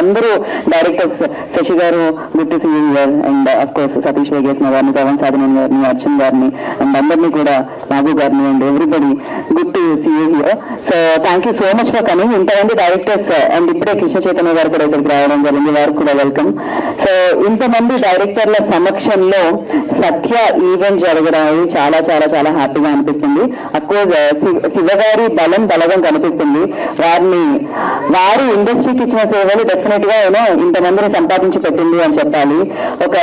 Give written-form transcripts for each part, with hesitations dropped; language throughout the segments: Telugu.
అందరూ డైరెక్టర్స్ శశి గారు, good to see you here, and of course Satish Vegesina గారిని, పవన్ సాధనన్ గారిని, అర్జున్ గారిని, అండ్ అందరినీ కూడా నాగు గారిని, and everybody good to see you here. So thank you so much for coming. ఇంతమంది డైరెక్టర్స్ అండ్ ఇప్పుడే కృష్ణ చైతన్య గారు కూడా ఇక్కడికి రావడం జరిగింది, వారికి కూడా వెల్కమ్. సో ఇంతమంది డైరెక్టర్ల సమక్షంలో సత్య ఈవెంట్ జరగడం అనేది చాలా చాలా చాలా హ్యాపీగా అనిపిస్తుంది. అఫ్కోర్స్ శివగారి బలగం కనిపిస్తుంది. వారు ఇండస్ట్రీకి ఇచ్చిన సేవలు డెఫినెట్ గా ఇంతమందిని సంపాదించి పెట్టింది అని చెప్పాలి. ఒక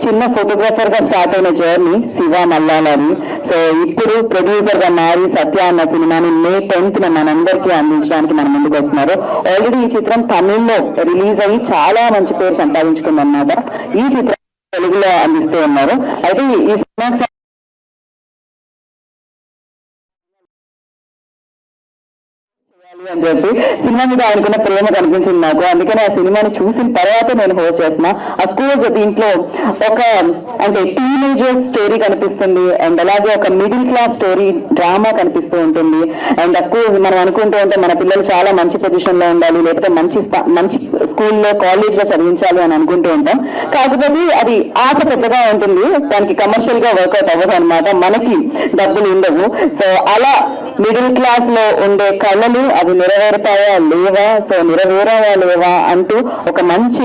చిన్న ఫోటోగ్రాఫర్ గా స్టార్ట్ అయిన జర్నీ శివ మల్లాలని, సో ఇప్పుడు ప్రొడ్యూసర్ గా మారి సత్య అన్న సినిమాని May 10th మనందరికీ అందించడానికి మన ముందుకు వస్తున్నారు. ఆల్రెడీ ఈ చిత్రం తమిళ్లో రిలీజ్ అయ్యి చాలా మంచి పేరు సంపాదించుకుందన్నమాట. ఈ చిత్రం తెలుగులో అందిస్తూ ఉన్నారు. అయితే ఈ సినిమాకి అని చెప్పి సినిమా మీద ఆయనకున్న ప్రేమ కనిపించింది నాకు. అందుకని ఆ సినిమాని చూసిన తర్వాత నేను హోస్ట్ చేస్తున్నా. అఫ్కోర్స్ దీంట్లో ఒక అంటే టీనేజర్ స్టోరీ కనిపిస్తుంది, అండ్ అలాగే ఒక మిడిల్ క్లాస్ స్టోరీ డ్రామా కనిపిస్తూ ఉంటుంది. అండ్ అఫ్కోర్స్ మనం అనుకుంటూ ఉంటే మన పిల్లలు చాలా మంచి పొజిషన్ లో ఉండాలి, లేకపోతే మంచి స్కూల్లో కాలేజ్ లో చదివించాలి అని అనుకుంటూ ఉంటాం. కాకపోతే అది ఆశ పెద్దగా ఉంటుంది, దానికి కమర్షియల్ గా వర్కౌట్ అవ్వదు అనమాట, మనకి డబ్బులు ఉండవు. సో అలా మిడిల్ క్లాస్ లో ఉండే కళలు అవి నెరవేరుతాయా లేవా, సో నెరవేరాయా లేవా అంటూ ఒక మంచి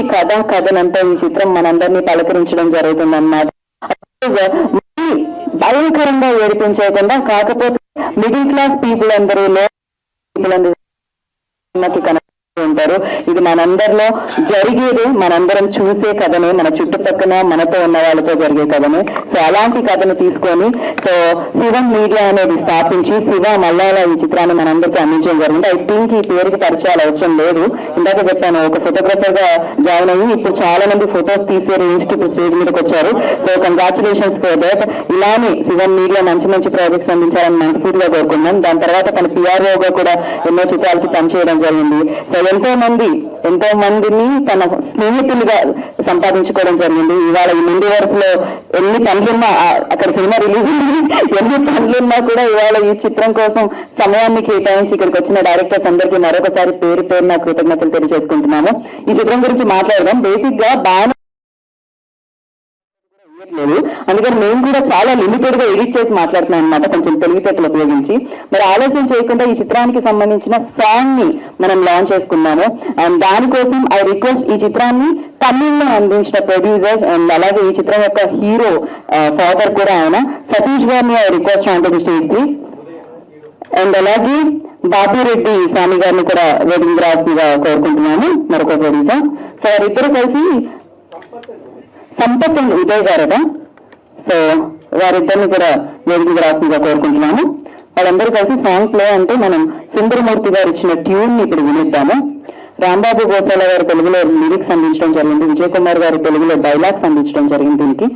కథనంతా ఈ చిత్రం మనందరినీ పలకరించడం జరుగుతుంది అన్నమాట. భయంకరంగా ఏడిపించకుండా, కాకపోతే మిడిల్ క్లాస్ పీపుల్ అందరూ ఉంటారు. ఇది మనందరిలో జరిగేది, మనందరం చూసే కథనే, మన చుట్టుపక్కల మనతో ఉన్న వాళ్ళతో జరిగే కథనే. సో అలాంటి కథను తీసుకొని సో శివం మీడియా అనేది స్థాపించి శివ మల్లాల ఈ చిత్రాన్ని మనందరికీ అందించడం జరిగింది. ఐ థింక్ ఈ పేరుకి పరిచయాలు అవసరం లేదు, ఇందాక చెప్పాను ఒక ఫోటోగ్రాఫర్ గా జాయిన్ అయ్యి ఇప్పుడు చాలా మంది ఫొటోస్ తీసే రేంజ్ కి ఇప్పుడు స్టేజ్ మీదకి వచ్చారు. So congratulations for that. ఇలానే శివం మీడియా మంచి మంచి ప్రాజెక్ట్స్ అందించాలని మనస్ఫూర్తిగా కోరుకున్నాం. దాని తర్వాత తన పిఆర్ఓగా కూడా ఎన్నో చిత్రాలకి పనిచేయడం జరిగింది. సో ఎంతో మందిని తన స్నేహితులుగా సంపాదించుకోవడం జరిగింది. ఇవాళ ఈ ముందు వరుసలో ఎన్ని పనులున్నా, అక్కడ సినిమా రిలీజ్ ఎన్ని పనులున్నా కూడా ఇవాళ ఈ చిత్రం కోసం సమయాన్ని కేటాయించి ఇక్కడికి వచ్చిన డైరెక్టర్స్ అందరికీ మరొకసారి పేరున కృతజ్ఞతలు తెలియజేసుకుంటున్నాము. ఈ చిత్రం గురించి మాట్లాడదాం. బేసిక్ గా బాగా లేదు, అందుకని మేము కూడా చాలా లిమిటెడ్ గా ఎడిట్ చేసి మాట్లాడుతున్నాం అనమాట, కొంచెం తెలివితేటలు ఉపయోగించి. మరి ఆలస్యం చేయకుండా ఈ చిత్రానికి సంబంధించిన సాంగ్ ని మనం లాంచ్ చేసుకున్నాము. అండ్ దానికోసం ఐ రిక్వెస్ట్ ఈ చిత్రాన్ని తమిళ్లో అందించిన ప్రొడ్యూసర్ అండ్ అలాగే ఈ చిత్రం యొక్క హీరో ఫాదర్ కూడా ఆయన సతీష్ గారిని I request on to the stage please. And అలాగే బాబురెడ్డి స్వామి గారిని కూడా వేదిక రాసిగా కోరుకుంటున్నాను, మరొక ప్రొడ్యూసర్. సో వారిద్దరు కలిసి సంపత్ అండ్ ఉదయ్ గారట, సో వారిద్దరిని కూడా వేదిక రాసిందిగా కోరుకుంటున్నాము. వాళ్ళందరూ కలిసి సాంగ్ ప్లే అంటే మనం సుందరమూర్తి గారు ఇచ్చిన ట్యూన్ ని ఇప్పుడు వినిద్దాము. రాంబాబు గోసాల గారు తెలుగులో లిరిక్స్ అందించడం జరిగింది, విజయ్ కుమార్ గారు తెలుగులో డైలాగ్స్ అందించడం జరిగింది దీనికి.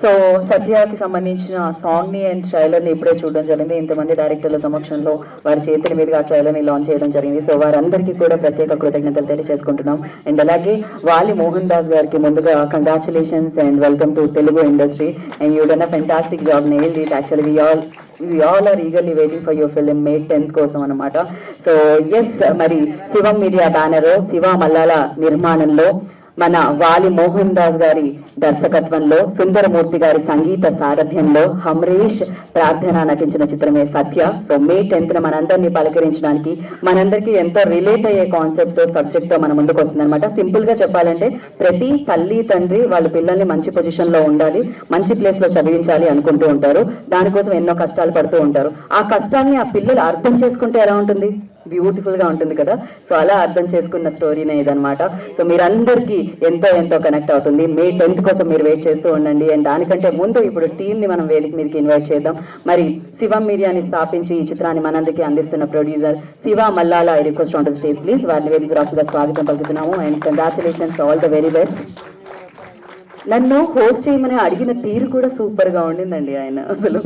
సో సత్యకి సంబంధించిన సాంగ్ ని అండ్ ట్రైలర్ ని ఇప్పుడే చూడడం జరిగింది. ఇంతమంది డైరెక్టర్ల సమక్షంలో వారి చేతుల మీదుగా ఆ ట్రైలర్ ని లాంచ్ చేయడం జరిగింది. సో వారందరికీ కూడా ప్రత్యేక కృతజ్ఞతలు తెలియజేసుకుంటున్నాం. అండ్ అలాగే వాలి మోహన్ దాస్ గారికి ముందుగా congratulations and welcome to Telugu industry. And you done a fantastic job, nailed it. Actually we all are eagerly waiting for your film May 10th కోసం అన్నమాట. సో ఎస్, మరి శివం మీడియా బ్యానర్ శివ మల్లాల నిర్మాణంలో మన వాలి మోహన్ దాస్ గారి దర్శకత్వంలో సుందరమూర్తి గారి సంగీత సారథ్యంలో హమ్రేష్ ప్రార్థన నటించిన చిత్రమే సత్య. సో May 10th మనందరినీ పలకరించడానికి, మనందరికీ ఎంతో రిలేట్ అయ్యే కాన్సెప్ట్ తో సబ్జెక్ట్ తో మన ముందుకు వస్తుంది అనమాట. సింపుల్ గా చెప్పాలంటే ప్రతి తల్లి తండ్రి వాళ్ళ పిల్లల్ని మంచి పొజిషన్ లో ఉండాలి, మంచి ప్లేస్ లో చదివించాలి అనుకుంటూ ఉంటారు. దానికోసం ఎన్నో కష్టాలు పడుతూ ఉంటారు. ఆ కష్టాన్ని ఆ పిల్లలు అర్థం చేసుకుంటే ఎలా ఉంటుంది, బ్యూటిఫుల్ గా ఉంటుంది కదా. సో అలా అర్థం చేసుకున్న స్టోరీనే ఇదనమాట. సో మీరందరికీ ఎంతో కనెక్ట్ అవుతుంది. May 10th కోసం మీరు వెయిట్ చేస్తూ ఉండండి. అండ్ దానికంటే ముందు ఇప్పుడు టీమ్ ని మనం వేదిక మీదకి ఇన్వైట్ చేద్దాం. మరి శివం మీడియాని స్థాపించి ఈ చిత్రాన్ని మనందరికీ అందిస్తున్న producer Shiva Mallala I request on to stage please. వారిని వేదిక రాసుగా స్వాగతం పలుకుతున్నాము. And congratulations, all the very best. నన్ను హోస్ట్ చేయమని అడిగిన తీరు కూడా సూపర్ గా ఉండిందండి. ఆయన అసలు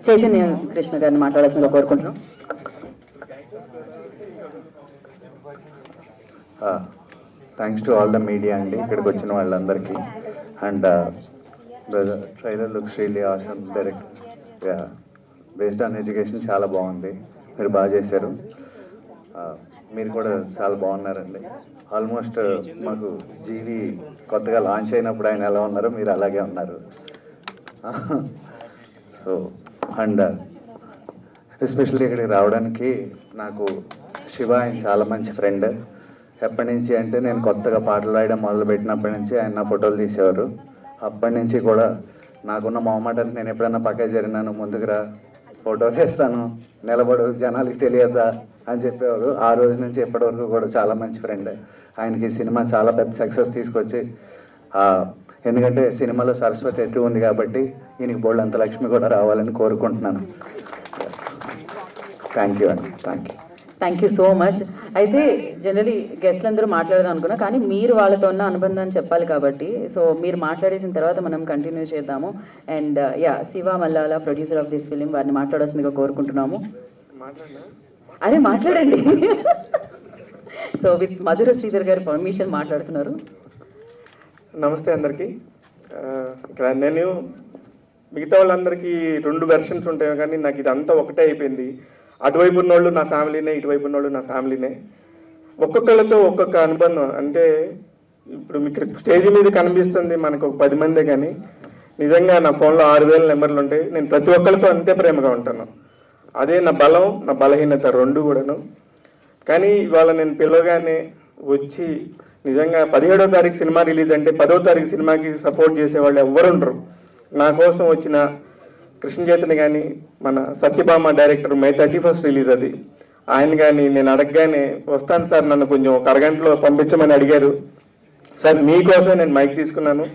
చైతన్య కృష్ణ గారిని మాట్లాడాల్సిందిగా కోరుకుంటున్నాం. Thanks to all the media అండి, ఇక్కడికి వచ్చిన వాళ్ళందరికీ. And trailer looks really awesome. Direct based on education చాలా బాగుంది, మీరు బాగా చేశారు. మీరు కూడా చాలా బాగున్నారండి. ఆల్మోస్ట్ మాకు జీవి కొత్తగా లాంచ్ అయినప్పుడు ఆయన ఎలా ఉన్నారో మీరు అలాగే ఉన్నారు. సో అండ్ ఎస్పెషల్లీ ఇక్కడికి రావడానికి నాకు శివ ఆయన చాలా మంచి ఫ్రెండ్. ఎప్పటి నుంచి అంటే నేను కొత్తగా పాటలు రాయడం మొదలుపెట్టినప్పటి నుంచి ఆయన నా ఫోటోలు తీసేవారు. అప్పటి నుంచి కూడా నాకున్న మొహమాటానికి నేను ఎప్పుడైనా పక్క జరిగినాను, ముందుకు రా ఫోటో తీస్తాను, నిలబడు, జనాలకి తెలియదా అని చెప్పేవారు. ఆ రోజు నుంచి ఎప్పటివరకు కూడా చాలా మంచి ఫ్రెండ్. ఆయనకి సినిమా చాలా పెద్ద సక్సెస్ తీసుకొచ్చి, ఎందుకంటే సినిమాలో సరస్వతి ఎక్కువ ఉంది కాబట్టి ఈయనకి బోళ్ళంత లక్ష్మి కూడా రావాలని కోరుకుంటున్నాను. థ్యాంక్ యూ అండి. Thank you so much. అయితే జనరలీ గెస్ట్లు అందరూ మాట్లాడదాం అనుకున్నా, కానీ మీరు వాళ్ళతో ఉన్న అనుబంధాన్ని చెప్పాలి కాబట్టి సో మీరు మాట్లాడేసిన తర్వాత మనం కంటిన్యూ చేద్దాము. And Shiva Mallala producer of this film, వారిని మాట్లాడాల్సిందిగా కోరుకుంటున్నాము. అరే మాట్లాడండి. సో విత్ మధుర శ్రీధర్ గారి పర్మిషన్ మాట్లాడుతున్నారు. నమస్తే అందరికీ. ఇక్కడ నేను మిగతా వాళ్ళందరికీ 2 వెర్షన్స్ ఉంటాయి, కానీ నాకు ఇదంతా ఒకటే అయిపోయింది. అటువైపు ఉన్నోళ్ళు నా ఫ్యామిలీనే, ఇటువైపు ఉన్నోళ్ళు నా ఫ్యామిలీనే. ఒక్కొక్కళ్ళతో ఒక్కొక్క అనుబంధం. అంటే ఇప్పుడు మీకు స్టేజ్ మీద కనిపిస్తుంది మనకు ఒక 10 మందే, కానీ నిజంగా నా ఫోన్లో 6000 నెంబర్లు ఉంటాయి. నేను ప్రతి ఒక్కరితో అంతే ప్రేమగా ఉంటాను. అదే నా బలం, నా బలహీనత 2 కూడాను. కానీ ఇవాళ నేను పిలవగానే వచ్చి నిజంగా 17వ తారీఖు సినిమా రిలీజ్ అంటే 10వ తారీఖు సినిమాకి సపోర్ట్ చేసేవాళ్ళు ఎవ్వరు ఉండరు. నా కోసం వచ్చిన కృష్ణ చైతన్య కానీ, మన సత్యభామ డైరెక్టర్ మే 31st రిలీజ్ అది, ఆయన కానీ నేను అడగగానే వస్తాను సార్, నన్ను కొంచెం ఒక అరగంటలో పంపించమని అడిగారు. సార్ మీకోసమే నేను మైక్ తీసుకున్నాను.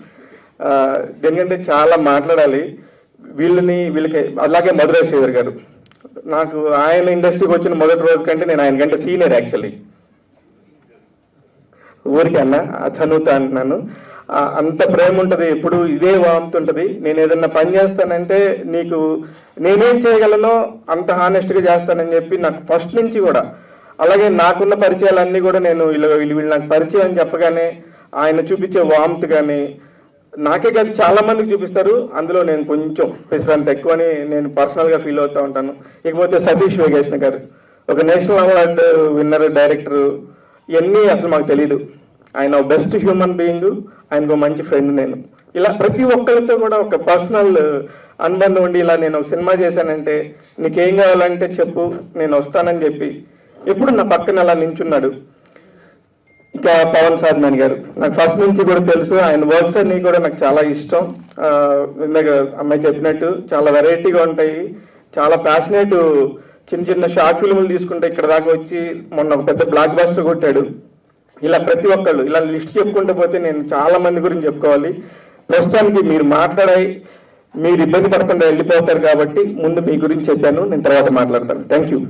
ఎందుకంటే చాలా మాట్లాడాలి వీళ్ళకి. అలాగే మధుర శ్రీధర్ గారు, నాకు ఆయన ఇండస్ట్రీకి వచ్చిన మొదటి రోజు కంటే నేను ఆయన కంటే సీనియర్ యాక్చువల్లీ. ఊరికి అన్న చదువుతా అంటున్నాను. అంత ప్రేమ ఉంటుంది, ఎప్పుడు ఇదే వాముతుంటుంది. నేను ఏదన్నా పని చేస్తానంటే నీకు నేనేం చేయగలనో అంత హానెస్ట్గా చేస్తానని చెప్పి నాకు ఫస్ట్ నుంచి కూడా. అలాగే నాకున్న పరిచయాలన్నీ కూడా నేను వీళ్ళు నాకు పరిచయం అని చెప్పగానే ఆయన చూపించే వామ్త్ కానీ నాకే కాదు చాలా మందికి చూపిస్తారు. అందులో నేను కొంచెం పెసరంత ఎక్కువని నేను పర్సనల్గా ఫీల్ అవుతూ ఉంటాను. ఇకపోతే సతీష్ వేగేశ్న గారు, ఒక నేషనల్ అవార్డు విన్నర్ డైరెక్టరు, ఇవన్నీ అసలు మాకు తెలీదు. ఆయన బెస్ట్ హ్యూమన్ బీయింగ్, ఆయనకు మంచి ఫ్రెండ్ నేను. ఇలా ప్రతి ఒక్కరితో కూడా ఒక పర్సనల్ అనుబంధం ఉండి, ఇలా నేను సినిమా చేశానంటే నీకేం కావాలంటే చెప్పు నేను వస్తానని చెప్పి ఎప్పుడు నా పక్కన అలా నించున్నాడు. ఇంకా పవన్ సాధనాని గారు నాకు ఫస్ట్ నుంచి కూడా తెలుసు. ఆయన వర్క్స్ అన్ని కూడా నాకు చాలా ఇష్టం. ఇందాక అమ్మాయి చెప్పినట్టు చాలా వెరైటీగా ఉంటాయి, చాలా ప్యాషనేట్. చిన్న చిన్న షార్ట్ ఫిల్ములు తీసుకుంటే ఇక్కడ దాకా వచ్చి మొన్న ఒక పెద్ద బ్లాక్ బస్టర్ కొట్టాడు. ఇలా ప్రతి ఒక్కళ్ళు ఇలా లిస్ట్ చెప్పుకుంటూ పోతే నేను చాలా మంది గురించి చెప్పుకోవాలి. ప్రస్తుతానికి మీరు మాట్లాడాయి, మీరు ఇబ్బంది పడకుండా వెళ్ళిపోతారు కాబట్టి ముందు మీ గురించి చెప్పాను, నేను తర్వాత మాట్లాడతాను. Thank you.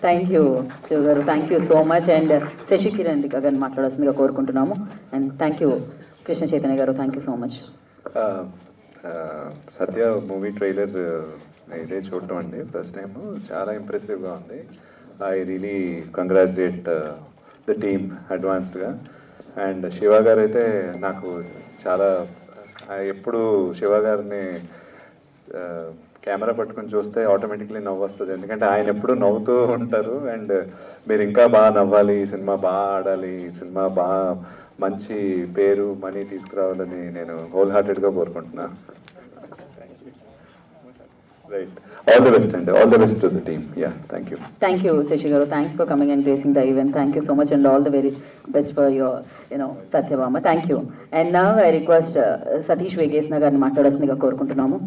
Thank you Shiva గారు, thank you so much. And Sashi Kiran గారిని మాట్లాడాల్సిందిగా కోరుకుంటున్నాము. And thank you Krishna Chaitanya గారు, thank you so much. Satya movie trailer ఇదే చూడటం అండి ఫస్ట్ టైం, చాలా ఇంప్రెసివ్గా ఉంది. I really congratulate the team అడ్వాన్స్డ్గా. అండ్ శివ గారు అయితే నాకు చాలా, ఎప్పుడు శివ గారిని కెమెరా పట్టుకొని చూస్తే ఆటోమేటిక్లీ నవ్వు వస్తుంది, ఎందుకంటే ఆయన ఎప్పుడు నవ్వుతూ ఉంటారు. అండ్ మీరు ఇంకా బాగా నవ్వాలి, ఈ సినిమా బాగా ఆడాలి, ఈ సినిమా బాగా మంచి పేరు మనీ తీసుకురావాలని నేను హోల్ హార్టెడ్గా కోరుకుంటున్నాను. రైట్, ఆల్ ది బెస్ట్ అండి, all the best to the team. Yeah, thank you. Thank you Sashi గారు, thanks for coming and gracing the event. Thank you so much and all the very best for your Satyabhama. Thank you. And now I request Satish Vegesna గారిని మాట్లాడాల్సిందిగా కోరుకుంటున్నాము.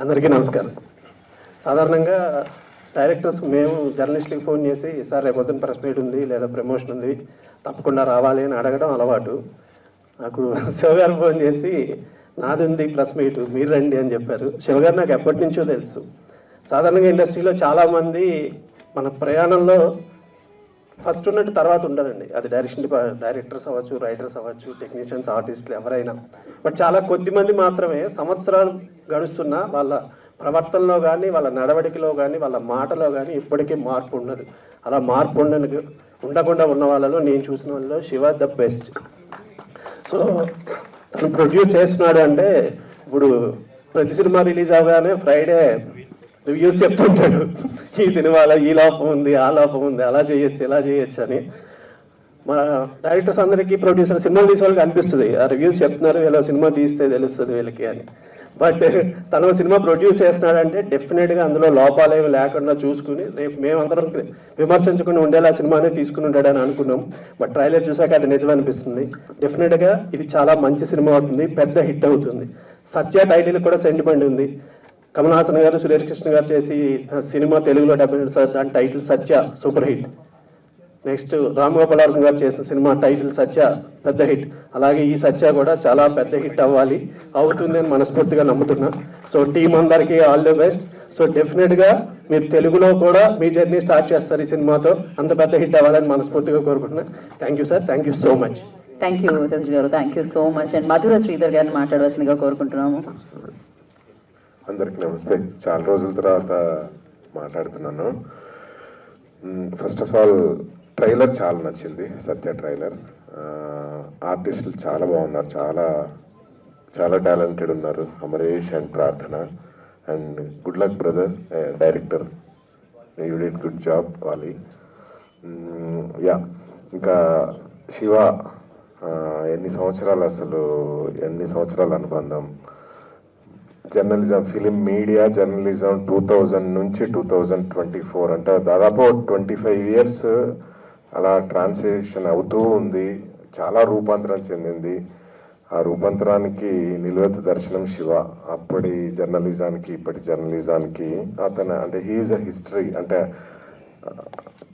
అందరికీ నమస్కారం. సాధారణంగా డైరెక్టర్స్ మేము జర్నలిస్ట్కి ఫోన్ చేసి, సార్ రేపు పొద్దున్న ప్రెస్ మీట్ ఉంది లేదా ప్రమోషన్ ఉంది తప్పకుండా రావాలి అని అడగడం అలవాటు. నాకు శివగారు ఫోన్ చేసి నాది ఉంది ప్రెస్ మీట్ మీరు రండి అని చెప్పారు. శివగారు నాకు ఎప్పటి నుంచో తెలుసు. సాధారణంగా ఇండస్ట్రీలో చాలామంది మన ప్రయాణంలో ఫస్ట్ ఉన్నట్టు తర్వాత ఉండదండి. అది డైరెక్టర్స్ అవ్వచ్చు, రైటర్స్ అవ్వచ్చు, టెక్నీషియన్స్, ఆర్టిస్టులు ఎవరైనా. బట్ చాలా కొద్దిమంది మాత్రమే సంవత్సరాలు గడుస్తున్నా వాళ్ళ ప్రవర్తనలో కానీ, వాళ్ళ నడవడికలో కానీ, వాళ్ళ మాటలో కానీ ఇప్పటికీ మార్పు ఉండదు. అలా మార్పు ఉండకుండా ఉన్న వాళ్ళలో నేను చూసిన వాళ్ళలో శివ ద బెస్ట్. సో తను ప్రొడ్యూస్ చేస్తున్నాడు అంటే ఇప్పుడు ప్రతి సినిమా రిలీజ్ అవగానే ఫ్రైడే రివ్యూస్ చెప్తుంటాడు, ఈ సినిమాలో ఈ లోపం ఉంది, ఆ లోపం ఉంది, అలా చేయొచ్చు, ఇలా చేయొచ్చు అని. మా డైరెక్టర్స్ అందరికీ, ప్రొడ్యూసర్, సినిమా తీసే వాళ్ళకి అనిపిస్తుంది ఆ రివ్యూస్ చెప్తున్నారు, వీళ్ళ సినిమా తీస్తే తెలుస్తుంది వీళ్ళకి అని. బట్ తను సినిమా ప్రొడ్యూస్ చేస్తున్నాడంటే డెఫినెట్గా అందులో లోపాలు ఏమి లేకుండా చూసుకుని రేపు మేమందరం విమర్శించకుండా ఉండేలా సినిమానే తీసుకుని ఉంటాడని అనుకున్నాం. బట్ ట్రైలర్ చూసాక అది నిజం అనిపిస్తుంది. డెఫినెట్గా ఇది చాలా మంచి సినిమా అవుతుంది, పెద్ద హిట్ అవుతుంది. సత్య టైటిల్ కూడా సెంటిమెంట్ ఉంది. కమల్ హాసన్ గారు, సురేష్ కృష్ణ గారు చేసి సినిమా తెలుగులో డబ్బు, దాని title Satya, super hit. Next Ram Gopal గారు చేసిన సినిమా టైటిల్ సత్య, పెద్ద హిట్. అలాగే ఈ సత్య కూడా చాలా పెద్ద హిట్ అవ్వాలి, అవుతుంది అని మనస్ఫూర్తిగా నమ్ముతున్నా. సో టీం అందరికీ ఆల్ ది బెస్ట్. సో డెఫినెట్గా మీరు తెలుగులో కూడా మీ జర్నీ స్టార్ట్ చేస్తారు ఈ సినిమాతో, అంత పెద్ద హిట్ అవ్వాలని మనస్ఫూర్తిగా కోరుకుంటున్నా. Thank you sir, thank you so much. Thank you Satish గారు, thank you so much. And Madhura Sridhar గారిని మాట్లాడవలసిందిగా కోరుకుంటున్నాము. అందరికి నమస్తే. చాలా రోజుల తర్వాత మాట్లాడుతున్నాను. ఫస్ట్ ఆఫ్ ఆల్ ట్రైలర్ చాలా నచ్చింది, సత్య ట్రైలర్. ఆర్టిస్టులు చాలా బాగున్నారు, చాలా చాలా టాలెంటెడ్ ఉన్నారు. అమరేష్ అండ్ ప్రార్థన. And good luck brother, director, you did good job వాలి. యా, ఇంకా శివ ఎన్ని సంవత్సరాల అనుబంధం. జర్నలిజం, ఫిలిం మీడియా జర్నలిజం 2000 నుంచి 2024 అంటే దాదాపు 25 years అలా ట్రాన్స్లేషన్ అవుతూ ఉంది. చాలా రూపాంతరం చెందింది. ఆ రూపాంతరానికి నిలువెత్తు దర్శనం శివ. అప్పటి జర్నలిజానికి ఇప్పటి జర్నలిజానికి అతను అంటే హీఈస్ అ హిస్టరీ. అంటే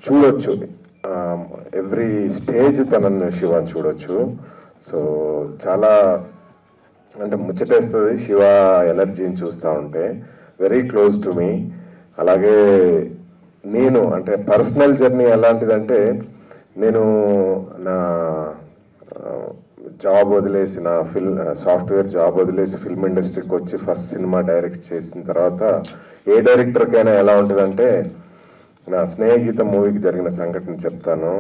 చూడొచ్చు, ఎవ్రీ స్టేజ్ తనని శివ చూడొచ్చు. సో చాలా అంటే ముచ్చటేస్తుంది శివ ఎనర్జీని చూస్తూ ఉంటే. Very close to me. అలాగే నేను అంటే పర్సనల్ జర్నీ ఎలాంటిదంటే, నేను నా జాబ్ వదిలేసి, నా సాఫ్ట్వేర్ జాబ్ వదిలేసి ఫిల్మ్ ఇండస్ట్రీకి వచ్చి ఫస్ట్ సినిమా డైరెక్ట్ చేసిన తర్వాత ఏ డైరెక్టర్కైనా ఎలా ఉంటుందంటే, నా స్నేహగీత మూవీకి జరిగిన సంఘటన చెప్తాను.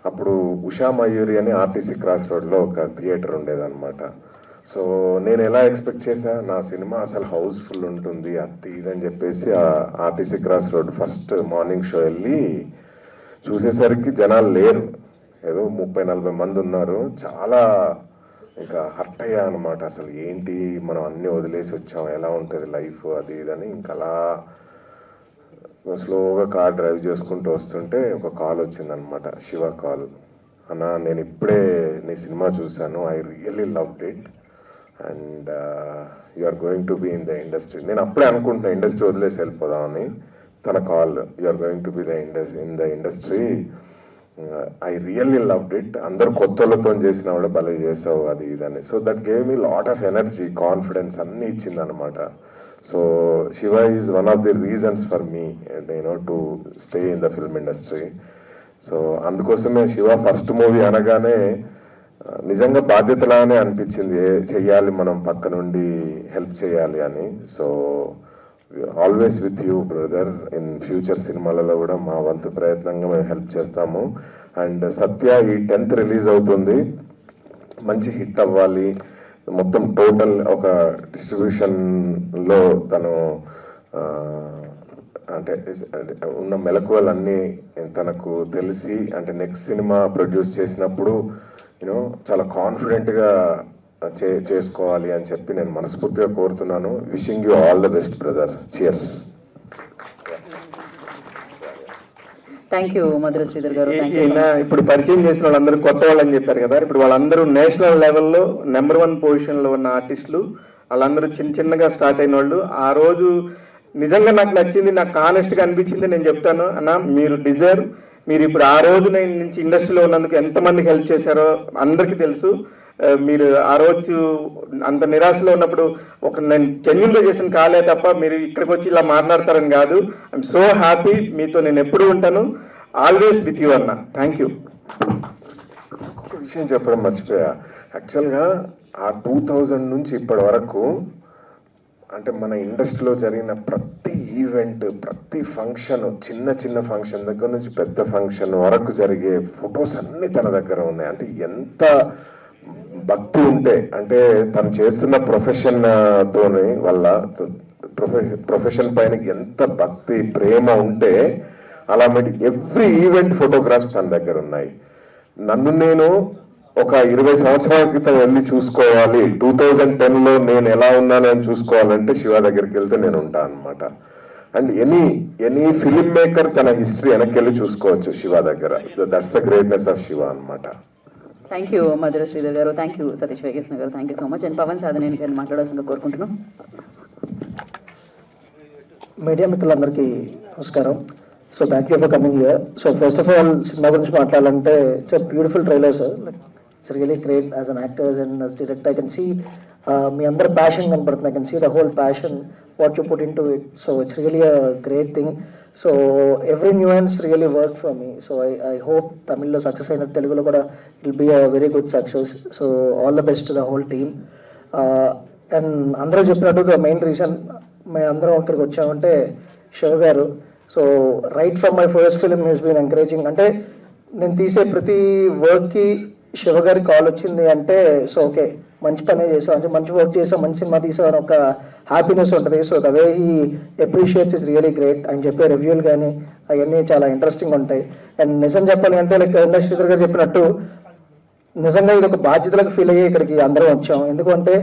అప్పుడు ఉషా మయూరి అని ఆర్టీసీ క్రాస్ రోడ్లో ఒక థియేటర్ ఉండేదన్నమాట. సో నేను ఎలా ఎక్స్పెక్ట్ చేశా, నా సినిమా అసలు హౌస్ఫుల్ ఉంటుంది అది ఇదని చెప్పేసి ఆ RTC cross road first morning show వెళ్ళి చూసేసరికి జనాలు లేరు, ఏదో 30-40 మంది ఉన్నారు. చాలా ఇంకా హర్ట్ అయ్యా అనమాట. అసలు ఏంటి, మనం అన్నీ వదిలేసి వచ్చాం, ఎలా ఉంటుంది లైఫ్ అది ఇదని. ఇంకా అలా స్లోగా కార్ డ్రైవ్ చేసుకుంటూ వస్తుంటే ఒక కాల్ వచ్చిందనమాట, శివ కాల్. అన్న, నేను ఇప్పుడే నీ సినిమా చూశాను, I really loved it and you are going to be in the industry. నేను అప్పుడే అనుకుంటున్నా ఇండస్ట్రీ వదిలేసి వెళ్ళిపోదామని. తన call, you are going to be in the industry, I really loved it. అందరు కొత్తలతో చేసిన వాళ్ళు భలే చేసావు అది ఇదని. So that gave me lot of energy, confidence అన్నీ ఇచ్చిందనమాట. So Shiva is one of the reasons for me to stay in the film industry. So అందుకోసమే శివ ఫస్ట్ మూవీ అనగానే నిజంగా బాధ్యతలానే అనిపించింది, చెయ్యాలి మనం పక్క నుండి హెల్ప్ చేయాలి అని. So always with you brother. In future సినిమాలలో కూడా మా వంతు ప్రయత్నంగా మేము హెల్ప్ చేస్తాము. అండ్ సత్య ఈ 10th రిలీజ్ అవుతుంది, మంచి హిట్ అవ్వాలి. మొత్తం టోటల్ ఒక డిస్ట్రిబ్యూషన్లో తను అంటే ఉన్న మెలకువలన్నీ తనకు తెలిసి, అంటే నెక్స్ట్ సినిమా ప్రొడ్యూస్ చేసినప్పుడు చాలా కాన్ఫిడెంట్గా చేసుకోవాలి అని చెప్పి నేను మనస్ఫూర్తిగా కోరుతున్నాను. Wishing you all the best brother. Cheers. Thank you Madhura Sridhar గారు. ఇప్పుడు పరిచయం చేసిన వాళ్ళందరూ కొత్త వాళ్ళని చెప్పారు కదా, ఇప్పుడు వాళ్ళందరూ నేషనల్ లెవెల్లో నెంబర్ 1 పొజిషన్లో ఉన్న ఆర్టిస్టులు. వాళ్ళందరూ చిన్నగా స్టార్ట్ అయిన వాళ్ళు. ఆ రోజు నిజంగా నాకు నచ్చింది, నాకు ఆనెస్ట్గా అనిపించింది. నేను చెప్తాను అన్న, మీరు డిజర్వ్. మీరు ఇప్పుడు ఆ రోజు నేను నుంచి ఇండస్ట్రీలో ఉన్నందుకు ఎంతమందికి హెల్ప్ చేశారో అందరికీ తెలుసు. మీరు ఆ రోజు అంత నిరాశలో ఉన్నప్పుడు నేను జెన్యున్గా చేసిన కాలే తప్ప మీరు ఇక్కడికి వచ్చి ఇలా మాట్లాడతారని కాదు. ఐఎమ్ సో హ్యాపీ, మీతో నేను ఎప్పుడు ఉంటాను. ఆల్వేస్ విత్ యూ అన్న. Thank you. ఒక విషయం చెప్పడం మర్చిపోయా. యాక్చువల్గా ఆ 2000 నుంచి ఇప్పటి వరకు అంటే మన ఇండస్ట్రీలో జరిగిన ప్రతి ఈవెంట్, ప్రతి ఫంక్షన్, చిన్న ఫంక్షన్ దగ్గర నుంచి పెద్ద ఫంక్షన్ వరకు జరిగే ఫొటోస్ అన్నీ తన దగ్గర ఉన్నాయి. అంటే ఎంత భక్తి ఉంటే, అంటే తను చేస్తున్న ప్రొఫెషన్ తోని వల్ల ప్రొఫెషన్ పైన ఎంత భక్తి ప్రేమ ఉంటే అలా ఎవ్రీ ఈవెంట్ ఫోటోగ్రాఫ్స్ తన దగ్గర ఉన్నాయి. నన్ను నేను ఒక 20 సంవత్సరాల క్రితం వెళ్ళి చూసుకోవాలి, 2010లో నేను ఎలా ఉన్నానని చూసుకోవాలంటే శివ దగ్గరికి వెళ్తే నేను ఉంటాను అనమాట. అండ్ ఎనీ ఫిలిం మేకర్ తన హిస్టరీ వెనక్కి వెళ్ళి చూసుకోవచ్చు శివ దగ్గర. That's the greatness of Shiva అనమాట. థ్యాంక్ యూ మధుర శ్రీధర్ గారు, థ్యాంక్ యూ సతీష్ వెంకటేశ్వర గారు, thank you so much. And Pavan Sadhaneni గారిని మాట్లాడాల్సిందిగా కోరుకుంటున్నాం. మీడియా మిత్రులందరికీ నమస్కారం. So thank you for coming here. So first of all cinema గురించి మాట్లాడాలంటే it's a beautiful trailer sir. Like it's really great as an actors and as director. I can see me అందరి ప్యాషన్ కనపడుతుంది. I can see the whole passion what you put in to it. So it's really a great thing. So every nuance really work for me. So I hope తమిళ్లో సక్సెస్ అయిన తెలుగులో కూడా it will be a very good success. So all the best to the whole team. And అందరూ చెప్పినట్టు ద మెయిన్ రీజన్ మేము అందరం ఇక్కడికి వచ్చామంటే శివ గారు. So right from my first film he's been encouraging. అంటే నేను తీసే ప్రతి వర్క్కి శివ గారి కాల్ వచ్చింది అంటే సో ఓకే మంచి పనే చేసాం, అంటే మంచి వర్క్ చేసాం, మంచి సినిమా తీసామని ఒక హ్యాపీనెస్ ఉంటుంది. So the way he appreciates is really great. ఆయన చెప్పే రివ్యూలు కానీ అవన్నీ చాలా ఇంట్రెస్టింగ్ ఉంటాయి. అండ్ నిజం చెప్పాలి అంటే లైక్ శ్రీధర్ గారు చెప్పినట్టు నిజంగా ఇది ఒక బాధ్యతలకు ఫీల్ అయ్యి ఇక్కడికి అందరం వచ్చాం. ఎందుకంటే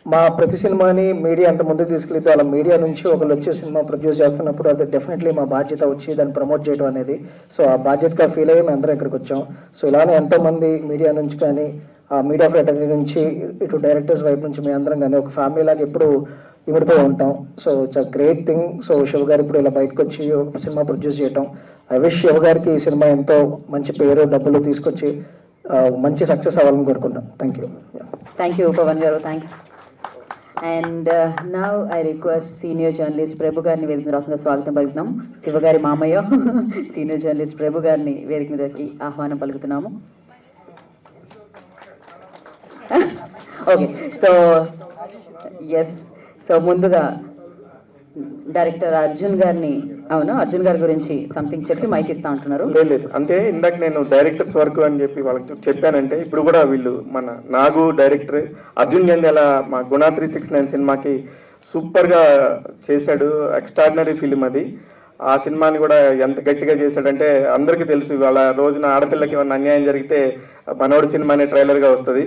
మా ప్రతి సినిమాని మీడియా అంత ముందుకు తీసుకెళ్తే అలా మీడియా నుంచి ఒకళ్ళు వచ్చే సినిమా ప్రొడ్యూస్ చేస్తున్నప్పుడు అది డెఫినెట్లీ మా బాధ్యత వచ్చి దాన్ని ప్రమోట్ చేయడం అనేది. సో ఆ బాధ్యతగా ఫీల్ అయ్యి మేము అందరం ఇక్కడికి వచ్చాం. సో ఇలానే ఎంతోమంది మీడియా నుంచి కానీ ఆ మీడియా ఫ్రెటర్నిటీ నుంచి ఇటు డైరెక్టర్స్ వైపు నుంచి మేము అందరం కానీ ఒక ఫ్యామిలీ లాగా ఎప్పుడు ఇమిడిపోయి ఉంటాం. So it's a great thing. So Shiva గారు ఇప్పుడు ఇలా బయటకు వచ్చి ఒక సినిమా ప్రొడ్యూస్ చేయటం, ఐ విష్ శివ గారికి ఈ సినిమా ఎంతో మంచి పేరు డబ్బులు తీసుకొచ్చి మంచి సక్సెస్ అవ్వాలని కోరుకుంటాం. Thank you. Thank you Pavan గారు, thanks. And now I request senior journalist Prabhu గారిని వేదిక మీద రాసిన స్వాగతం పలుకుతున్నాం. శివగారి మామయ్య సీనియర్ జర్నలిస్ట్ ప్రభు గారిని వేదిక మీదకి ఆహ్వానం పలుకుతున్నాము. ఓకే, సో ఎస్, సో ముందుగా డైరెక్టర్ అర్జున్ గారిని, అవును అర్జున్ గారి గురించి సంథింగ్ చెప్పి మైక్ ఇస్తా అంటున్నారు. లేదు అంటే ఇందాక నేను డైరెక్టర్స్ వర్క్ అని చెప్పి వాళ్ళకి చెప్పానంటే ఇప్పుడు కూడా వీళ్ళు మన నాగు డైరెక్టర్ అర్జున్ జంధ్యాల మా గుణ 369 సినిమాకి సూపర్గా చేశాడు. ఎక్స్ట్రాడినరీ ఫిలిం అది. ఆ సినిమాని కూడా ఎంత గట్టిగా చేశాడంటే అందరికీ తెలుసు. ఇవాళ రోజున ఆడపిల్లకి ఏమన్నా అన్యాయం జరిగితే మనోడు సినిమా అనే ట్రైలర్గా వస్తుంది.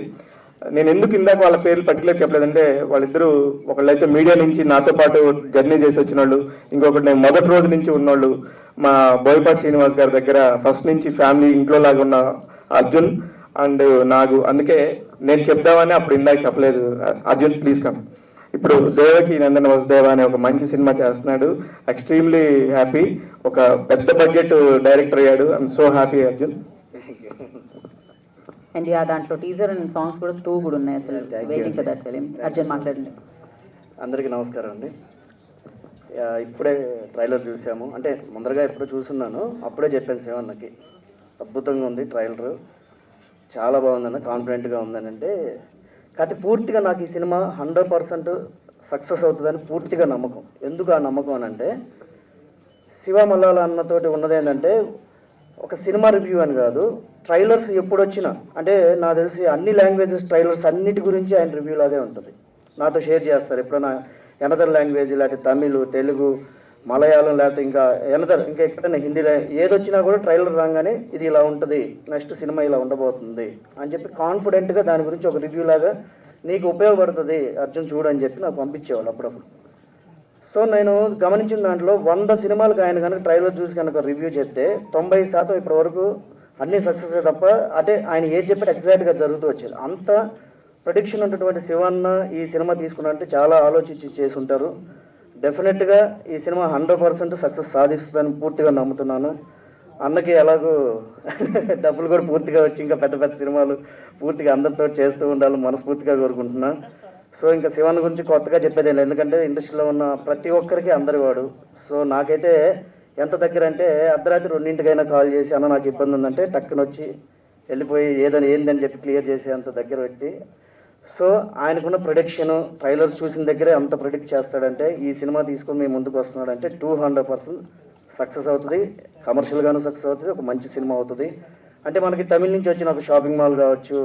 నేను ఎందుకు ఇందాక వాళ్ళ పేర్లు పర్టికులర్ చెప్పలేదంటే వాళ్ళిద్దరూ ఒకళ్ళైతే మీడియా నుంచి నాతో పాటు జర్నీ చేసి వచ్చిన వాళ్ళు, ఇంకొకటి నేను మొదటి రోజు నుంచి ఉన్నోళ్ళు మా బోయపాటి శ్రీనివాస్ గారి దగ్గర ఫస్ట్ నుంచి ఫ్యామిలీ ఇంట్లో లాగా ఉన్న అర్జున్ అండ్ నాగు. అందుకే నేను చెప్దామని అప్పుడు ఇందాక చెప్పలేదు. Arjun please come. ఇప్పుడు దేవకి నందన వసుదేవ అనే ఒక మంచి సినిమా చేస్తున్నాడు. Extremely happy. ఒక పెద్ద బడ్జెట్ డైరెక్టర్ అయ్యాడు. I'm so happy Arjun. And yeah దాంట్లో టీజర్ అండ్ సాంగ్స్ కూడా 2 కూడా ఉన్నాయి. అసలు waiting for that film. Arjun మాట్లాడండి. అందరికీ నమస్కారం అండి. ఇప్పుడే ట్రైలర్ చూసాము, అంటే ముందరగా ఎప్పుడు చూస్తున్నాను, అప్పుడే చెప్పాను శివన్నకి అద్భుతంగా ఉంది ట్రైలర్, చాలా బాగుందన్న, కాన్ఫిడెంట్గా ఉందని. అంటే కాబట్టి పూర్తిగా నాకు ఈ సినిమా 100% సక్సెస్ అవుతుందని పూర్తిగా నమ్మకం. ఎందుకు ఆ నమ్మకం అని అంటే శివ మల్లాల అన్నతోటి ఉన్నది ఏంటంటే ఒక సినిమా రివ్యూ అని కాదు, ట్రైలర్స్ ఎప్పుడు వచ్చినా అంటే నాకు తెలిసి అన్ని లాంగ్వేజెస్ ట్రైలర్స్ అన్నిటి గురించి ఆయన రివ్యూ లాగే ఉంటుంది. నాతో షేర్ చేస్తారు ఎప్పుడైనా ఎనదర్ లాంగ్వేజ్, లేకపోతే తమిళ్, తెలుగు, మలయాళం, లేకపోతే ఇంకా ఇంకా ఎక్కడైనా హిందీలో ఏదొచ్చినా కూడా ట్రైలర్ రాగానే ఇది ఇలా ఉంటుంది, నెక్స్ట్ సినిమా ఇలా ఉండబోతుంది అని చెప్పి కాన్ఫిడెంట్గా దాని గురించి ఒక రివ్యూ లాగా నీకు ఉపయోగపడుతుంది అర్జున్ చూడు అని చెప్పి నాకు పంపించేవాళ్ళు అప్పుడప్పుడు. సో నేను గమనించిన దాంట్లో 100 సినిమాలకు ఆయన కనుక ట్రైలర్ చూసి కనుక రివ్యూ చేస్తే 90% ఇప్పటి వరకు అన్నీ సక్సెస్ తప్ప అంటే ఆయన ఏది చెప్పాడు ఎగ్జాక్ట్గా జరుగుతూ వచ్చేది. అంత ప్రొడిక్షన్ ఉన్నటువంటి శివన్న ఈ సినిమా తీసుకున్నారంటే చాలా ఆలోచించి చేసి ఉంటారు. డెఫినెట్గా ఈ సినిమా 100% సక్సెస్ సాధిస్తుందని పూర్తిగా నమ్ముతున్నాను. అన్నకి ఎలాగో డబ్బులు కూడా పూర్తిగా వచ్చి ఇంకా పెద్ద పెద్ద సినిమాలు పూర్తిగా అందరితో చేస్తూ ఉండాలని మనస్ఫూర్తిగా కోరుకుంటున్నా. సో ఇంకా శివన్న గురించి కొత్తగా చెప్పేది లేదు, ఎందుకంటే ఇండస్ట్రీలో ఉన్న ప్రతి ఒక్కరికి అందరి వాడు. సో నాకైతే ఎంత దగ్గర అంటే అర్ధరాత్రి 2 కాల్ చేసి అన్న నాకు ఇబ్బంది ఉందంటే టక్కున వచ్చి వెళ్ళిపోయి ఏందని చెప్పి క్లియర్ చేసి అంత దగ్గర పెట్టి. సో ఆయనకున్న ప్రొడిక్షన్ ట్రైలర్స్ చూసిన దగ్గరే అంత ప్రొడిక్ట్ చేస్తాడంటే ఈ సినిమా తీసుకొని మేము ముందుకు వస్తున్నాడంటే 200% సక్సెస్ అవుతుంది. కమర్షియల్గాను సక్సెస్ అవుతుంది, ఒక మంచి సినిమా అవుతుంది. అంటే మనకి తమిళ నుంచి వచ్చిన ఒక షాపింగ్ మాల్ కావచ్చు,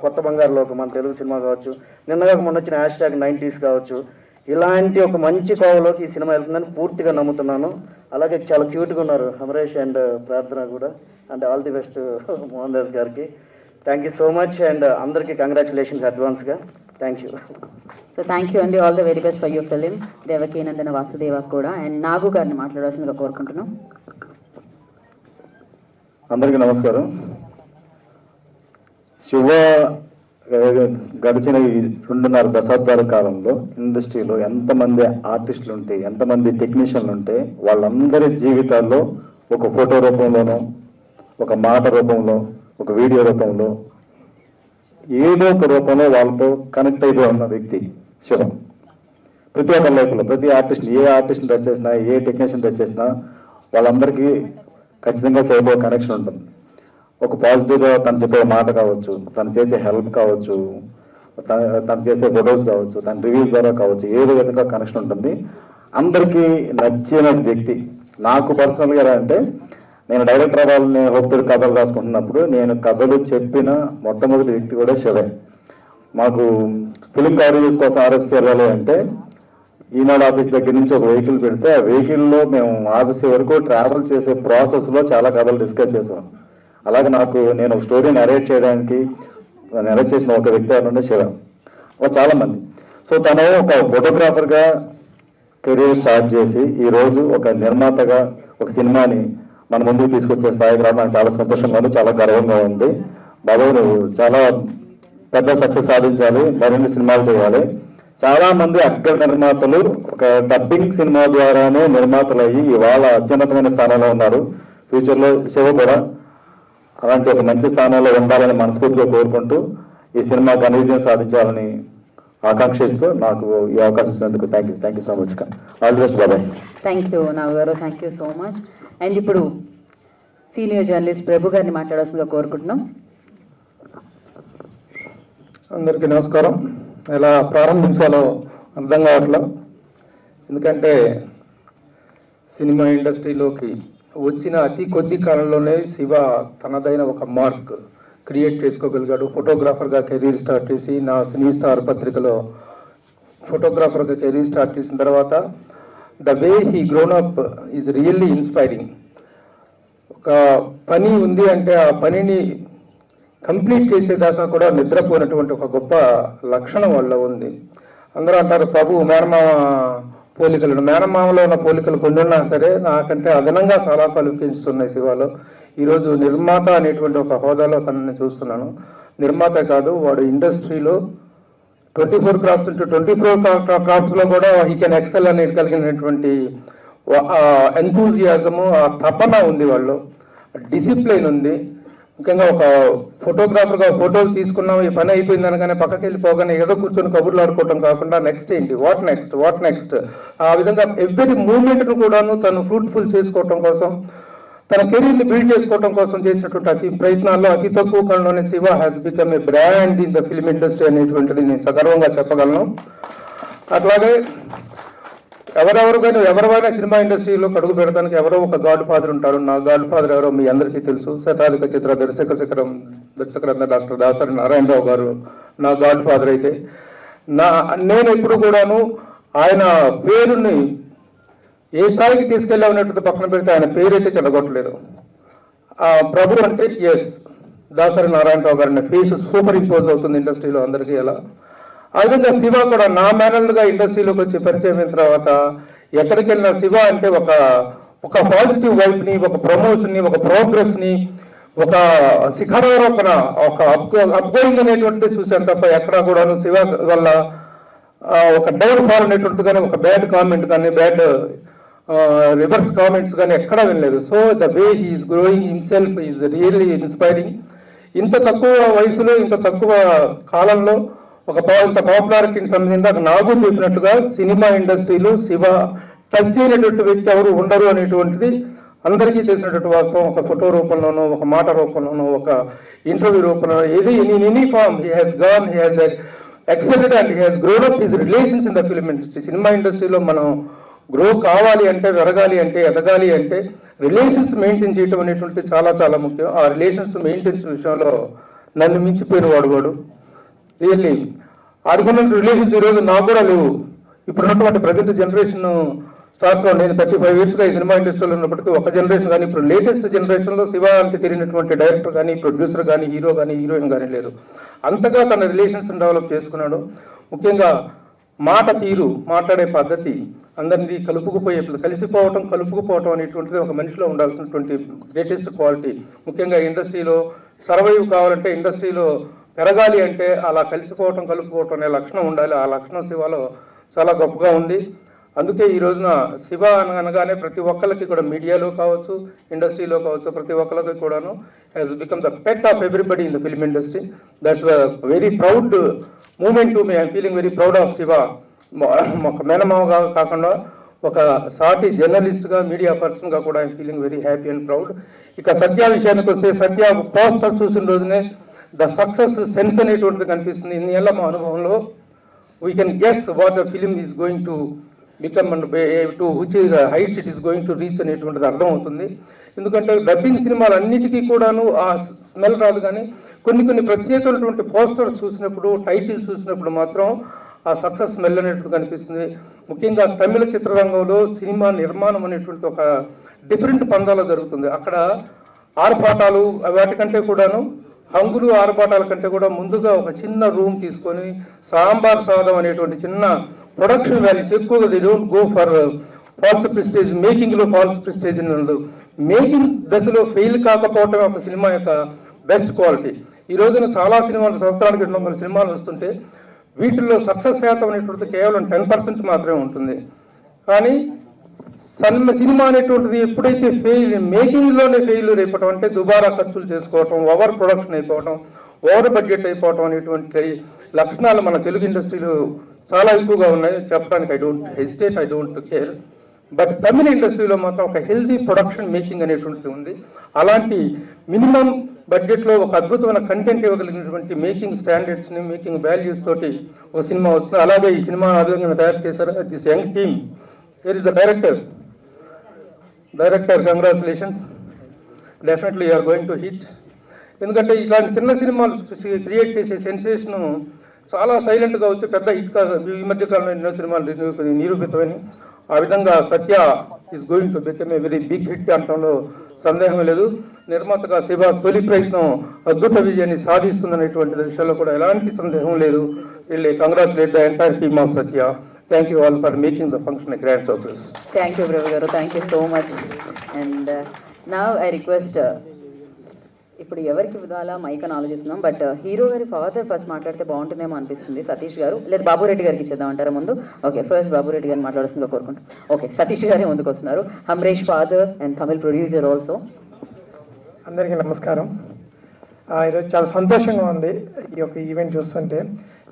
కొత్త బంగారు లోకం మన తెలుగు సినిమా కావచ్చు, నిన్నగా మొన్న వచ్చిన #90s కావచ్చు, ఇలాంటి ఒక మంచి కోవలోకి ఈ సినిమా వెళ్తుందని పూర్తిగా నమ్ముతున్నాను. అలాగే చాలా క్యూట్గా ఉన్నారు అమరేష్ అండ్ ప్రార్థన కూడా. And all the best Mohan Das గారికి. Thank you so much and అందరికీ కంగ్రాచులేషన్స్ అడ్వాన్స్గా. Thank you. So thank you అండి, all the very best for your film. Devaki Nandana Vasudeva కూడా అండ్ నాగు గారిని మాట్లాడాల్సిందిగా కోరుకుంటున్నాం. అందరికీ నమస్కారం. శివ గడిచిన ఈ 2.5 దశాబ్దాల కాలంలో ఇండస్ట్రీలో ఎంతమంది ఆర్టిస్టులు ఉంటే, ఎంతమంది టెక్నీషియన్లు ఉంటే, వాళ్ళందరి జీవితాల్లో ఒక ఫోటో రూపంలోనో, ఒక మాట రూపంలో, ఒక వీడియో రూపంలో, ఏదో ఒక రూపంలో వాళ్ళతో కనెక్ట్ అయిపోయి ఉన్న వ్యక్తి శివ. ప్రతి ఒక్క లైఫ్లో ప్రతి ఆర్టిస్ట్, ఏ ఆర్టిస్ట్ని టచ్ చేసినా, ఏ టెక్నీషియన్ టచ్ చేసినా వాళ్ళందరికీ ఖచ్చితంగా శివతో కనెక్షన్ ఉంటుంది. ఒక పాజిటివ్గా తను చెప్పే మాట కావచ్చు, తను చేసే హెల్ప్ కావచ్చు, తను చేసే ఫొటోస్ కావచ్చు, తన రివ్యూస్ ద్వారా కావచ్చు, ఏదో విధంగా కనెక్షన్ ఉంటుంది. అందరికీ నచ్చిన వ్యక్తి. నాకు పర్సనల్గా ఎలా అంటే, నేను డైరెక్టర్ అవ్వాలని హోప్తో కథలు రాసుకుంటున్నప్పుడు నేను కథలు చెప్పిన మొట్టమొదటి వ్యక్తి కూడా శివే. మాకు ఫిలిం కవరేజెస్ కోసం RFC వెళ్ళాలి అంటే ఈనాడు ఆఫీస్ దగ్గర నుంచి ఒక వెహికల్ పెడితే ఆ వెహికల్లో మేము ఆఫీస్ వరకు ట్రావెల్ చేసే ప్రాసెస్లో చాలా కథలు డిస్కస్ చేసాం. అలాగే నేను ఒక స్టోరీ నెరేట్ చేయడానికి నెరేట్ చేసిన ఒక వ్యక్తి ఎవరంటే శివ. చాలా మంది. సో తను ఒక ఫోటోగ్రాఫర్గా కెరీర్ స్టార్ట్ చేసి ఈరోజు ఒక నిర్మాతగా ఒక సినిమాని మన ముందుకు తీసుకొచ్చే స్థాయికి రావడం నాకు చాలా సంతోషంగా ఉంది, చాలా గర్వంగా ఉంది. బాబు నువ్వు చాలా పెద్ద సక్సెస్ సాధించాలి, మరిన్ని సినిమాలు చేయాలి. చాలా మంది అగ్ర నిర్మాతలు ఒక డబ్బింగ్ సినిమా ద్వారానే నిర్మాతలు అయ్యి ఇవాళ అత్యున్నతమైన స్థానంలో ఉన్నారు. ఫ్యూచర్లో శివ కూడా అలాంటి ఒక మంచి స్థానంలో ఉండాలని మనస్ఫూర్తిగా కోరుకుంటూ ఈ సినిమా ఘన విజయం సాధించాలని ఆకాంక్షిస్తూ నాకు ఈ అవకాశం ఇచ్చినందుకు thank you so much. All the best బాబాయ్. థ్యాంక్ యూ నాగు గారు, thank you so much. And ఇప్పుడు సీనియర్ జర్నలిస్ట్ ప్రభు గారిని మాట్లాడాల్సిందిగా కోరుకుంటున్నాం. అందరికీ నమస్కారం. ఎలా ప్రారంభించాలో అర్థం కావట్లేదు. ఎందుకంటే సినిమా ఇండస్ట్రీలోకి వచ్చిన అతి కొద్ది కాలంలోనే శివ తనదైన ఒక మార్క్ క్రియేట్ చేసుకోగలిగాడు. ఫోటోగ్రాఫర్గా కెరీర్ స్టార్ట్ చేసి నా సినీ స్టార్ పత్రికలో ఫోటోగ్రాఫర్గా కెరీర్ స్టార్ట్ చేసిన తర్వాత the way he grown up is really inspiring. ఒక పని ఉంది అంటే ఆ పనిని కంప్లీట్ చేసేదాకా కూడా నిద్రపోయినటువంటి ఒక గొప్ప లక్షణం వల్ల ఉంది. అందరూ అంటారు ప్రభు మేనమామ పోలికలను. మేనమామలో ఉన్న పోలికలు కొన్ని ఉన్నా సరే నాకంటే అదనంగా చాలా క్వాలిఫికేషన్స్ ఉన్నాయి శివాలో. ఈరోజు నిర్మాత అనేటువంటి ఒక హోదాలో తనని చూస్తున్నాను. నిర్మాత కాదు, వాడు ఇండస్ట్రీలో 24 క్రాఫ్ట్స్ into 24 క్రాఫ్ట్స్లో కూడా హీ కెన్ ఎక్సెల్ అనేది కలిగినటువంటి ఎంతూజియాజము, ఆ తపన ఉంది వాళ్ళు, డిసిప్లైన్ ఉంది. ముఖ్యంగా ఒక ఫోటోగ్రాఫర్గా ఫోటోలు తీసుకున్నాం, ఈ పని అయిపోయింది అనగానే పక్కకి వెళ్ళిపోగానే ఏదో కూర్చొని కబుర్లు ఆడుకోవటం కాకుండా నెక్స్ట్ ఏంటి, వాట్ నెక్స్ట్ ఆ విధంగా ఎవ్రీ మూమెంట్ను కూడాను తను ఫ్రూట్ఫుల్ చేసుకోవటం కోసం, తన కెరీర్ని బిల్డ్ చేసుకోవడం కోసం చేసినటువంటి అతి ప్రయత్నాల్లో అతి తక్కువ కాలంలోనే Shiva has become a brand in the film industry అనేటువంటిది నేను సగర్వంగా చెప్పగలను. అట్లాగే ఎవరైనా సినిమా ఇండస్ట్రీలో అడుగు పెడతానికి ఎవరో ఒక గాడ్ ఫాదర్ ఉంటారు. నా గాడ్ ఫాదర్ ఎవరో మీ అందరికీ తెలుసు. శతాధిక చిత్ర దర్శకరత్న డాక్టర్ దాసరి నారాయణరావు గారు నా గాడ్ ఫాదర్. అయితే నేను ఎప్పుడు కూడాను ఆయన పేరుని ఏ స్థాయికి తీసుకెళ్ళామన్నట్టు పక్కన పెడితే ఆయన పేరైతే చెడగొట్టలేదు. ప్రభు అంటే ఎస్ దాసరి నారాయణరావు గారి ఫేస్ సూపర్ ఇంపోజ్ అవుతుంది ఇండస్ట్రీలో అందరికీ. ఎలా ఆ విధంగా శివ కూడా నా మేనల్గా ఇండస్ట్రీలోకి వచ్చి పరిచయం అయిన తర్వాత ఎక్కడికి వెళ్ళిన శివ అంటే ఒక పాజిటివ్ వైపుని, ఒక ప్రమోషన్ని, ఒక ప్రోగ్రెస్ని, ఒక శిఖరారోపణ, ఒక అప్గోయింగ్ అనేటువంటిది చూశాను తప్ప ఎక్కడా కూడాను శివ వల్ల ఒక డౌన్ ఫాల్ అనేటువంటిది కానీ, ఒక బ్యాడ్ కామెంట్ కానీ, బ్యాడ్ రివర్స్ కామెంట్స్ కానీ ఎక్కడా వినలేదు. So the way he's growing himself is really inspiring. ఇంత తక్కువ వయసులో, ఇంత తక్కువ కాలంలో ఇంత పాపులారిటీని సంబంధించి నాకు చెప్పినట్టుగా సినిమా ఇండస్ట్రీలో శివ టచ్ అయినటువంటి వ్యక్తి ఎవరు ఉండరు అనేటువంటిది అందరికీ తెలిసినటువంటి వాస్తవం. ఒక ఫోటో రూపంలోనో, ఒక మాట రూపంలోనో, ఒక ఇంటర్వ్యూ రూపంలో, ఏది in any form he has gone, he has excelled and he has grown up his relations in the film industry. Cinema ఇండస్ట్రీలో మనం గ్రో కావాలి అంటే, పెరగాలి అంటే, ఎదగాలి అంటే రిలేషన్స్ మెయింటైన్ చేయడం అనేటువంటిది చాలా చాలా ముఖ్యం. ఆ రిలేషన్స్ మెయింటెన్స్ విషయంలో నన్ను మించిపోయిన వాడు రియల్లీ ఆడుకున్న రిలేషన్స్ ఈరోజు నాకు కూడా లేవు. ఇప్పుడున్నటువంటి ప్రజెంట్ జనరేషన్ స్టార్స్లో నేను 35 yearsగా ఈ సినిమా ఇండస్ట్రీలో ఉన్నప్పటికీ ఒక జనరేషన్ కానీ ఇప్పుడు లేటెస్ట్ జనరేషన్లో శివ అంటే తెలియనటువంటి డైరెక్టర్ కానీ ప్రొడ్యూసర్ కానీ హీరో కానీ హీరోయిన్ కానీ లేరు. అంతగా తన రిలేషన్స్ డెవలప్ చేసుకున్నాడు. ముఖ్యంగా మాట తీరు, మాట్లాడే పద్ధతి, అందరినీ కలుపుకుపోవటం అనేటువంటిది ఒక మనిషిలో ఉండాల్సినటువంటి గ్రేటెస్ట్ క్వాలిటీ. ముఖ్యంగా ఇండస్ట్రీలో సర్వైవ్ కావాలంటే, ఇండస్ట్రీలో పెరగాలి అంటే అలా కలుపుకోవటం అనే లక్షణం ఉండాలి. ఆ లక్షణం శివలో చాలా గొప్పగా ఉంది. అందుకే ఈ రోజున శివ అనగానే ప్రతి ఒక్కరికి కూడా మీడియాలో కావచ్చు, ఇండస్ట్రీలో కావచ్చు, ప్రతి ఒక్కరికి కూడాను has become the pet of everybody in the film industry. That very proud moment to me. I'm feeling very proud of Siva. ఒక మేనమావగా కాకుండా ఒక సాటి జర్నలిస్ట్గా, మీడియా పర్సన్గా కూడా I'm feeling very happy and proud. ఇక సత్య విషయానికి వస్తే, సత్య పోస్టర్ చూసిన రోజునే ద సక్సెస్ సెన్స్ అనేటువంటిది కనిపిస్తుంది. ఇన్నేళ్ల మా అనుభవంలో we can guess what the film is going to become and to which is heights it is going to reach అనేటువంటిది అర్థం అవుతుంది. ఎందుకంటే డబ్బింగ్ సినిమాలు అన్నిటికీ కూడాను ఆ స్మెల్ రాదు, కానీ కొన్ని ప్రత్యేకమైనటువంటి పోస్టర్స్ చూసినప్పుడు, టైటిల్ చూసినప్పుడు మాత్రం ఆ సక్సెస్ స్మెల్ అనేటువంటి కనిపిస్తుంది. ముఖ్యంగా తమిళ చిత్రరంగంలో సినిమా నిర్మాణం అనేటువంటి ఒక డిఫరెంట్ పందాలో జరుగుతుంది. అక్కడ ఆర్భాటాలు వాటికంటే కూడాను, హంగులు ఆర్భాటాల కంటే కూడా ముందుగా ఒక చిన్న రూమ్ తీసుకొని సాంబార్ సాదం అనేటువంటి చిన్న ప్రొడక్షన్ వాల్యూస్ ఎక్కువగా they don't go for false prestige. మేకింగ్లో ఫాల్స్ ప్రెస్టేజ్ ఉండదు. మేకింగ్ దశలో ఫెయిల్ కాకపోవటం ఒక సినిమా యొక్క బెస్ట్ క్వాలిటీ. ఈ రోజున చాలా సినిమాలు, సంవత్సరానికి 200 సినిమాలు వస్తుంటే వీటిల్లో సక్సెస్ శాతం అనేటువంటిది కేవలం 10% మాత్రమే ఉంటుంది. కానీ సినిమా అనేటువంటిది ఎప్పుడైతే మేకింగ్లోనే ఫెయిల్యూర్ అయిపోవటం, అంటే దుబారా ఖర్చులు చేసుకోవటం, ఓవర్ ప్రొడక్షన్ అయిపోవటం, ఓవర్ బడ్జెట్ అయిపోవటం అనేటువంటి లక్షణాలు మన తెలుగు ఇండస్ట్రీలో చాలా ఎక్కువగా ఉన్నాయి. చెప్పడానికి I don't hesitate, I don't care. But Tamil ఇండస్ట్రీలో మాత్రం ఒక హెల్దీ ప్రొడక్షన్ మేకింగ్ అనేటువంటిది ఉంది. అలాంటి మినిమం బడ్జెట్లో ఒక అద్భుతమైన కంటెంట్ ఇవ్వగలిగినటువంటి మేకింగ్ స్టాండర్డ్స్ని, మేకింగ్ వాల్యూస్ తోటి ఒక సినిమా వస్తుంది. అలాగే ఈ సినిమా అద్భుతంగా తయారు చేశారు this young team. Where is the director? Congratulations, definitely you're going to hit. ఎందుకంటే ఇలాంటి చిన్న సినిమాలు క్రియేట్ చేసే సెన్సేషన్ చాలా సైలెంట్గా వచ్చి పెద్ద హిట్ కాదు. ఈ మధ్యకాలంలో ఎన్నో సినిమాలు నిరూపితమని. ఆ విధంగా Satya is going to become a very big hit అనడంలో సందేహం లేదు. నిర్మాతగా శివ తొలి ప్రయత్నం అద్భుత విజయాన్ని సాధిస్తుందనేటువంటి విషయంలో కూడా ఎలాంటి సందేహం లేదు. వీళ్ళే congratulate the entire team of Satya. Thank you all for making the function a grand success. Thank you, Prabhu Garu. Thank you so much. And now I request, ఇప్పుడు ఎవరికి విధాలా మైక్ అని ఆలోచిస్తున్నాం, బట్ హీరో గారి ఫాదర్ ఫస్ట్ మాట్లాడితే బాగుంటుందేమో అనిపిస్తుంది. సతీష్ గారు లేదా బాబురెడ్డి గారికి ఇచ్చేద్దాం అంటారా ముందు? ఓకే, ఫస్ట్ బాబురెడ్డి గారిని మాట్లాడుతుందో కోరుకుంటాం. ఓకే, సతీష్ గారే ముందుకు వస్తున్నారు. Amaresh father and Tamil producer also. అందరికీ నమస్కారం. ఈరోజు చాలా సంతోషంగా ఉంది ఈ యొక్క ఈవెంట్ చూస్తుంటే.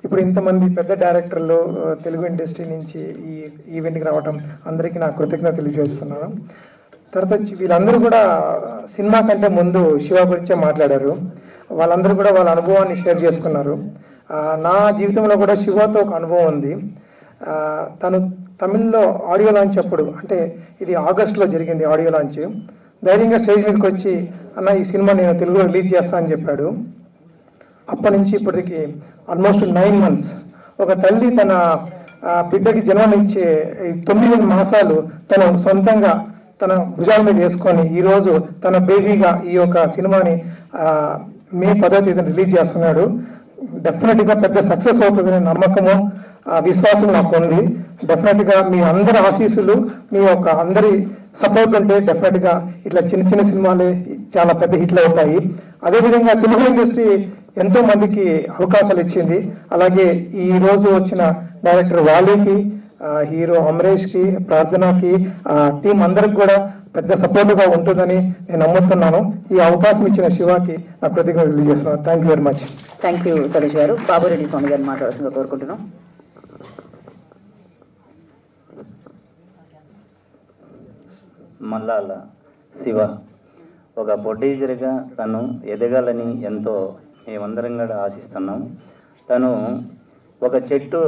ఇప్పుడు ఇంతమంది పెద్ద డైరెక్టర్లు తెలుగు ఇండస్ట్రీ నుంచి ఈ ఈవెంట్కి రావడం అందరికీ నా కృతజ్ఞత తెలియజేస్తున్నాను. తర్వాత వీళ్ళందరూ కూడా సినిమా కంటే ముందు శివ గురించే మాట్లాడారు. వాళ్ళందరూ కూడా వాళ్ళ అనుభవాన్ని షేర్ చేసుకున్నారు. నా జీవితంలో కూడా శివతో ఒక అనుభవం ఉంది. తను తమిళ్లో ఆడియో లాంచ్ అప్పుడు, అంటే ఇది ఆగస్టులో జరిగింది ఆడియో లాంచ్, ధైర్యంగా స్టేజ్ మీదకి వచ్చి అన్న ఈ సినిమా నేను తెలుగులో రిలీజ్ చేస్తా అని చెప్పాడు. అప్పటి నుంచి ఇప్పటికి ఆల్మోస్ట్ 9 months. ఒక తల్లి తన బిడ్డకి జన్మనిచ్చే 9 మాసాలు తను సొంతంగా తన భుజాల మీద వేసుకొని ఈరోజు తన బేబీగా ఈ యొక్క సినిమాని మే 10వ తేదీన రిలీజ్ చేస్తున్నాడు. డెఫినెట్గా పెద్ద సక్సెస్ అవుతుందనే నమ్మకము, విశ్వాసం నాకు ఉంది. డెఫినెట్గా మీ అందరి ఆశీస్సులు, మీ యొక్క అందరి సపోర్ట్ ఉంటే డెఫినెట్గా ఇట్లా చిన్న చిన్న సినిమాలే చాలా పెద్ద హిట్లు అవుతాయి. అదేవిధంగా తెలుగు ఇండస్ట్రీ ఎంతో మందికి అవకాశాలు ఇచ్చింది. అలాగే ఈ రోజు వచ్చిన డైరెక్టర్ వాలీకి, హీరో అమరేష్కి, ప్రార్థనకి, టీం అందరికి కూడా పెద్ద సపోర్ట్గా ఉంటుందని నేను నమ్ముతున్నాను. ఈ అవకాశం ఇచ్చిన శివాకి నా కృతజ్ఞతలు తెలియజేస్తున్నాను. Thank you very much. Thank you Satish గారు. బాబురెడ్డి స్వామి గారిని మాట్లాడాల్సిందిగా కోరుకుంటున్నాం. మల్లాల శివ ఒక ప్రొడ్యూసర్గా తను ఎదగాలని ఎంతో మేమందరం కూడా ఆశిస్తున్నాం. తను ఒక చెట్టు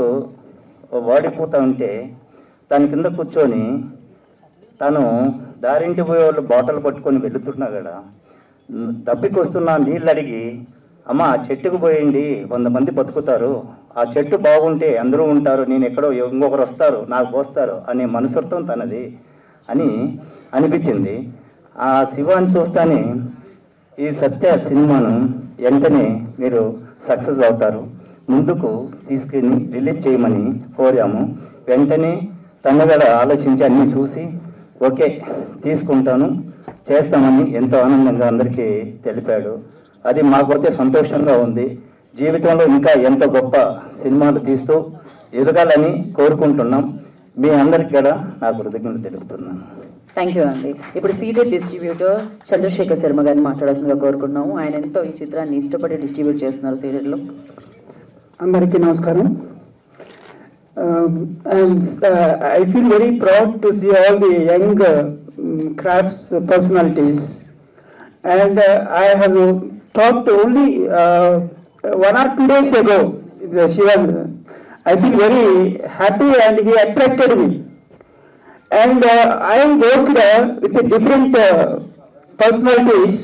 వాడిపోతూ ఉంటే దాని కింద కూర్చొని తను దారింటి పోయే వాళ్ళు బాటలు పట్టుకొని వెళుతున్నా కూడా దప్పికొస్తున్న నీళ్ళు అడిగి అమ్మ ఆ చెట్టుకు పోయండి 100 మంది బతుకుతారు, ఆ చెట్టు బాగుంటే అందరూ ఉంటారు, నేను ఎక్కడో ఇంకొకరు వస్తారు నాకు పోస్తారు అనే మనసత్వం తనది అని అనిపించింది. ఆ శివాన్ని చూస్తానే ఈ సత్య సినిమాను వెంటనే మీరు సక్సెస్ అవుతారు, ముందుకు తీసుకుని రిలీజ్ చేయమని కోరాము. వెంటనే తను కూడా ఆలోచించి అన్నీ చూసి ఓకే తీసుకుంటాను చేస్తామని ఎంతో ఆనందంగా అందరికీ తెలిపాడు. అది మాకైతే సంతోషంగా ఉంది. జీవితంలో ఇంకా ఎంతో గొప్ప సినిమాలు తీస్తూ ఎదగాలని కోరుకుంటున్నాం. మీ అందరికీ కూడా నా కృతజ్ఞతలు తెలుపుతున్నాను. థ్యాంక్ యూ అండి. ఇప్పుడు సీడెడ్ డిస్ట్రిబ్యూటర్ చంద్రశేఖర్ శర్మ గారిని మాట్లాడాల్సిందిగా కోరుకుంటున్నాము. ఆయన ఎంతో ఈ చిత్రాన్ని ఇష్టపడి డిస్ట్రిబ్యూట్ చేస్తున్నారు సీడెడ్లో. అందరికీ నమస్కారం. I feel very proud to see all the young crafts personalities, and I have talked only 1 or 2 days ago. I feel very happy, and he attracted me. And I worked with the different personalities.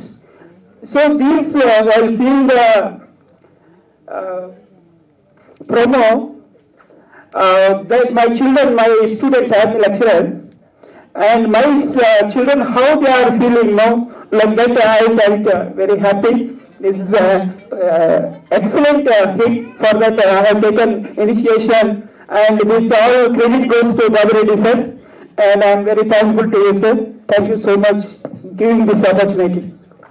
So these, while seeing the promo, that my children, my students, I am a lecturer, and my children, how they are feeling now, like that I felt very happy. This is excellent hit. For that I have taken initiation, and this all credit goes to Babu Reddy sir, and I am very thankful to you sir. Thank you so much giving this opportunity.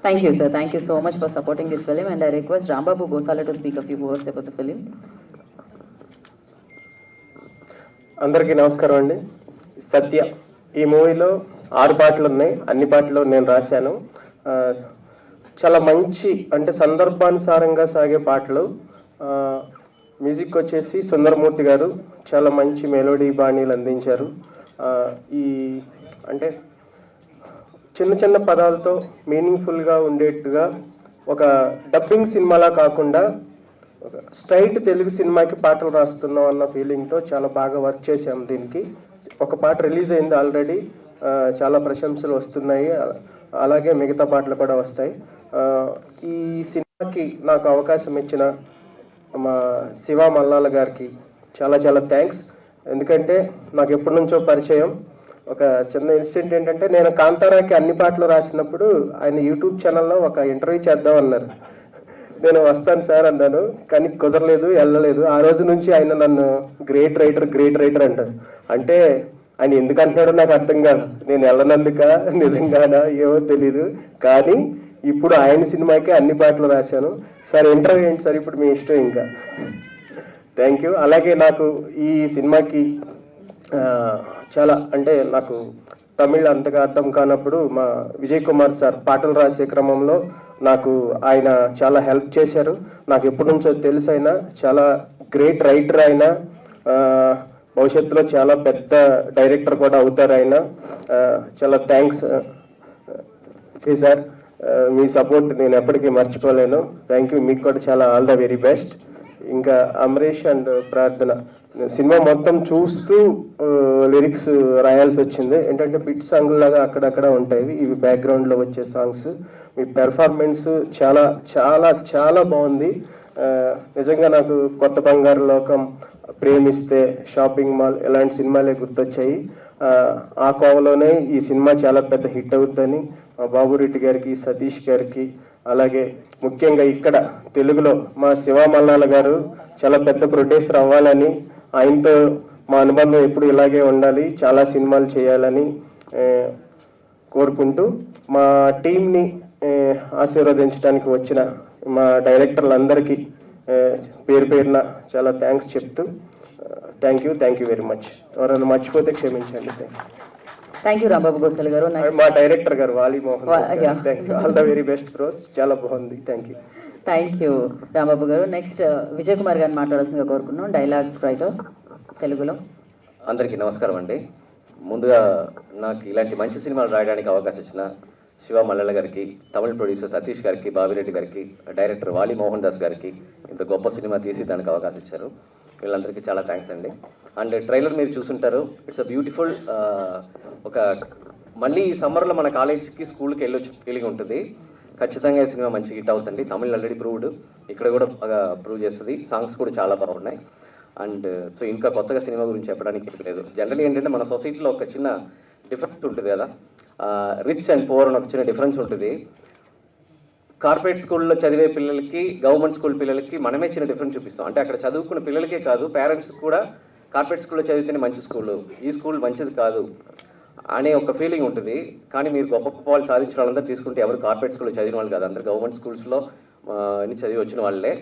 Thank you sir. Thank you so much for supporting this film, and I request Rambabu Gosala to speak a few words about the film. అందరికీ నమస్కారం అండి. సత్య ఈ మూవీలో 6 పాటలు ఉన్నాయి, అన్ని పాటలు నేను రాశాను. చాలా మంచి అంటే సందర్భానుసారంగా సాగే పాటలు. మ్యూజిక్ వచ్చేసి సుందరమూర్తి గారు చాలా మంచి మెలోడీ బాణీలు అందించారు. ఈ అంటే చిన్న చిన్న పదాలతో మీనింగ్ఫుల్గా ఉండేట్టుగా ఒక డబ్బింగ్ సినిమాలా కాకుండా స్ట్రైట్ తెలుగు సినిమాకి పాటలు రాస్తున్నాం అన్న ఫీలింగ్తో చాలా బాగా వర్క్ చేసాం. దీనికి ఒక పాట రిలీజ్ అయింది ఆల్రెడీ, చాలా ప్రశంసలు వస్తున్నాయి, అలాగే మిగతా పాటలు కూడా వస్తాయి. ఈ సినిమాకి నాకు అవకాశం ఇచ్చిన మా శివ మల్లాల గారికి చాలా చాలా థ్యాంక్స్. ఎందుకంటే నాకు ఎప్పటి నుంచో పరిచయం. ఒక చిన్న ఇన్సిడెంట్ ఏంటంటే, నేను కాంతారాకి అన్ని పాటలు రాసినప్పుడు ఆయన యూట్యూబ్ ఛానల్లో ఒక ఇంటర్వ్యూ చేద్దాం అన్నారు. నేను వస్తాను సార్ అన్నాను, కానీ కుదరలేదు, వెళ్ళలేదు. ఆ రోజు నుంచి ఆయన నన్ను గ్రేట్ రైటర్ అంటారు. అంటే ఆయన ఎందుకు అంటున్నాడో నాకు అర్థం కాదు. నేను వెళ్ళనందుక నిజంగానా ఏమో తెలీదు, కానీ ఇప్పుడు ఆయన సినిమాకి అన్ని పాటలు రాశాను. సార్ ఇంటర్వ్యూ ఏంటి సార్, ఇప్పుడు మీ ఇష్టం. ఇంకా థ్యాంక్ యూ. అలాగే నాకు ఈ సినిమాకి చాలా అంటే నాకు తమిళ్ అంతగా అర్థం కానప్పుడు మా విజయ్ కుమార్ సార్ పాటలు రాసే క్రమంలో నాకు ఆయన చాలా హెల్ప్ చేశారు. నాకు ఎప్పటి నుంచో తెలుసు, ఆయన చాలా గ్రేట్ రైటర్, ఆయన భవిష్యత్తులో చాలా పెద్ద డైరెక్టర్ కూడా అవుతారు ఆయన. చాలా థ్యాంక్స్ సార్, మీ సపోర్ట్ నేను ఎప్పటికీ మర్చిపోలేను. Thank you. మీకు కూడా చాలా ఆల్ ద వెరీ బెస్ట్. ఇంకా అమరీష్ అండ్ ప్రార్థన సినిమా మొత్తం చూస్తూ లిరిక్స్ రాయాల్సి వచ్చింది. ఏంటంటే బిట్ సాంగ్ లాగా అక్కడక్కడ ఉంటాయి, ఇవి బ్యాక్గ్రౌండ్లో వచ్చే సాంగ్స్. మీ పెర్ఫార్మెన్స్ చాలా చాలా చాలా బాగుంది. నిజంగా నాకు కొత్త బంగారు లోకం, ప్రేమిస్తే, షాపింగ్ మాల్ ఇలాంటి సినిమాలే గుర్తొచ్చాయి. ఆ కోవలోనే ఈ సినిమా చాలా పెద్ద హిట్ అవుతుందని బాబురెడ్డి గారికి, సతీష్ గారికి, అలాగే ముఖ్యంగా ఇక్కడ తెలుగులో మా శివ మల్లాల గారు చాలా పెద్ద ప్రొడ్యూసర్ అవ్వాలని, ఆయనతో మా అనుబంధం ఎప్పుడు ఇలాగే ఉండాలి, చాలా సినిమాలు చేయాలని కోరుకుంటూ మా టీంని ఆశీర్వదించడానికి వచ్చిన మా డైరెక్టర్లందరికీ పేరు పేరున చాలా థ్యాంక్స్ చెప్తూ థ్యాంక్ యూ వెరీ మచ్. ఎవరైనా మర్చిపోతే క్షమించండి. థ్యాంక్ యూ రాంబాబు గోసల్ గారు. మా డైరెక్టర్ గారు వాలి Mohan, thank you. All the very best bros, చాలా బాగుంది. థ్యాంక్ యూ రాంబాబు గారు. నెక్స్ట్ విజయ్ కుమార్ గారిని మాట్లాడాల్సిందిగా కోరుకున్నాం, డైలాగ్ రైటర్ తెలుగులో. అందరికీ నమస్కారం అండి. ముందుగా నాకు ఇలాంటి మంచి సినిమాలు రాయడానికి అవకాశం ఇచ్చిన శివ మల్లెల గారికి, తమిళ ప్రొడ్యూసర్ సతీష్ గారికి, బాబిరెడ్డి గారికి, డైరెక్టర్ వాలి మోహన్ దాస్ గారికి ఇంత గొప్ప సినిమా తీసి దానికి అవకాశం ఇచ్చారు. వీళ్ళందరికీ చాలా థ్యాంక్స్ అండి. అండ్ ట్రైలర్ మీరు చూసుంటారు, ఇట్స్ అ బ్యూటిఫుల్. ఒక మళ్ళీ ఈ సమ్మర్లో మన కాలేజ్కి స్కూల్కి వెళ్ళి ఉంటుంది, ఖచ్చితంగా ఈ సినిమా మంచి హిట్ అవుతుంది. తమిళ్ ఆల్రెడీ ప్రూవ్డ్, ఇక్కడ కూడా బాగా ప్రూవ్ చేస్తుంది. సాంగ్స్ కూడా చాలా బాగున్నాయి. అండ్ సో ఇంకా కొత్తగా సినిమా గురించి చెప్పడానికి లేదు. జనరల్లీ ఏంటంటే మన సొసైటీలో ఒక చిన్న డిఫరెన్స్ ఉంటుంది కదా, రిచ్ అండ్ పూర్ అని ఒక చిన్న డిఫరెన్స్ ఉంటుంది. కార్పొరేట్ స్కూల్లో చదివే పిల్లలకి గవర్నమెంట్ స్కూల్ పిల్లలకి మనమే చిన్న డిఫరెన్స్ చూపిస్తాం. అంటే అక్కడ చదువుకున్న పిల్లలకే కాదు, పేరెంట్స్ కూడా కార్పొరేట్ స్కూల్లో చదివితేనే మంచి స్కూలు, ఈ స్కూల్ మంచిది కాదు అనే ఒక ఫీలింగ్ ఉంటుంది. కానీ మీరు గొప్ప గొప్ప వాళ్ళు సాధించిన వాళ్ళందరూ తీసుకుంటే ఎవరు కార్పొరేట్ స్కూల్లో చదివిన వాళ్ళు కాదు, అందరు గవర్నమెంట్ స్కూల్స్లో చదివి వచ్చిన వాళ్ళే.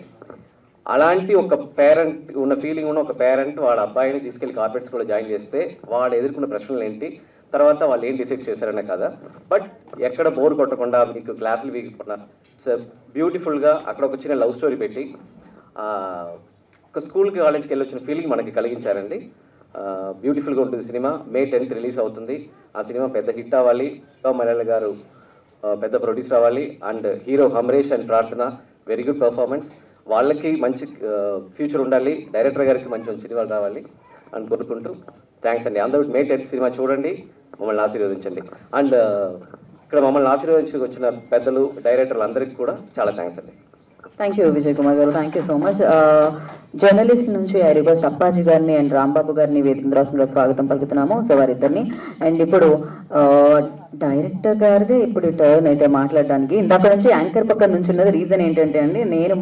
అలాంటి ఒక పేరెంట్ ఉన్న ఫీలింగ్ ఉన్న ఒక పేరెంట్ వాళ్ళ అబ్బాయిని తీసుకెళ్లి కార్పొరేట్ స్కూల్లో జాయిన్ చేస్తే వాళ్ళు ఎదుర్కొన్న ప్రశ్నలు ఏంటి, తర్వాత వాళ్ళు ఏం డిసైడ్ చేశారనే కదా. బట్ ఎక్కడ బోర్ కొట్టకుండా మీకు క్లాసులు వీగకుండా బ్యూటిఫుల్గా అక్కడ ఒక చిన్న లవ్ స్టోరీ పెట్టి ఒక స్కూల్కి కాలేజ్కి వెళ్ళి వచ్చిన ఫీలింగ్ మనకి కలిగించారండి. బ్యూటిఫుల్గా ఉంటుంది సినిమా. May 10th రిలీజ్ అవుతుంది. ఆ సినిమా పెద్ద హిట్ అవ్వాలి, మలయాళ గారు పెద్ద ప్రొడ్యూసర్ అవ్వాలి. అండ్ హీరో అమరేష్ అండ్ ప్రార్థన వెరీ గుడ్ పర్ఫార్మెన్స్, వాళ్ళకి మంచి ఫ్యూచర్ ఉండాలి, డైరెక్టర్ గారికి మంచి సినిమాలు రావాలి అని కోరుకుంటూ థ్యాంక్స్ అండి. అందరూ May 10th సినిమా చూడండి, మమ్మల్ని ఆశీర్వదించండి. అండ్ ఇక్కడ మమ్మల్ని ఆశీర్వదించి వచ్చిన పెద్దలు డైరెక్టర్లు అందరికీ కూడా చాలా థ్యాంక్స్ అండి. థ్యాంక్ యూ విజయ్ కుమార్ గారు, thank you so much. Journalist నుంచి ఐ రిక్వెస్ట్ అప్పాజీ గారిని అండ్ రాంబాబు గారిని వేదికగా స్వాగతం పలుకుతున్నాము. సో వారిద్దరిని. అండ్ ఇప్పుడు డైరెక్టర్ గారిదే ఇప్పుడు టర్న్ అయితే మాట్లాడడానికి. ఇందాక నుంచి యాంకర్ పక్కన నుంచి ఉన్నది రీజన్ ఏంటంటే అండి, నేను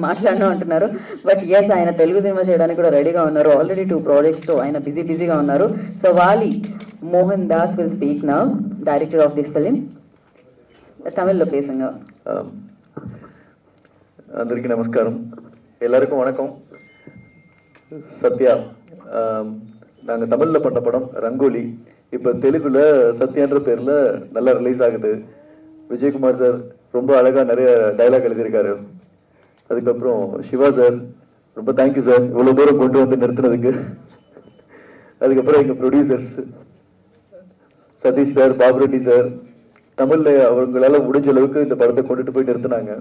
మాట్లాడను అంటున్నారు. బట్ ఎస్, ఆయన తెలుగు సినిమా చేయడానికి కూడా రెడీగా ఉన్నారు. ఆల్రెడీ 2 ప్రాజెక్ట్స్తో ఆయన బిజీగా ఉన్నారు. సో వాలి Mohan Das will speak now, director of this film. తమిళ్లో பேசுங்க. అందరికీ నమస్కారం, எல்லாருக்கும் வணக்கம். சத்யா, நாங்கள் தமிழில் பண்ண படம் ரங்கோலி இப்போ தெலுங்குல சத்யான்ற பேரில் நல்லா ரிலீஸ் ஆகுது. விஜயகுமார் சார் ரொம்ப அழகாக நிறைய டைலாக் எழுதியிருக்காரு. அதுக்கப்புறம் சிவா சார் ரொம்ப தேங்க்யூ சார், இவ்வளோ தூரம் கொண்டு வந்து நிறுத்தினதுக்கு. அதுக்கப்புறம் எங்கள் ப்ரொடியூசர்ஸ் சதீஷ் சார், பாபுரெட்டி சார், தமிழில் அவங்களால முடிஞ்ச அளவுக்கு இந்த படத்தை கொண்டுட்டு போய் நிறுத்தினாங்க.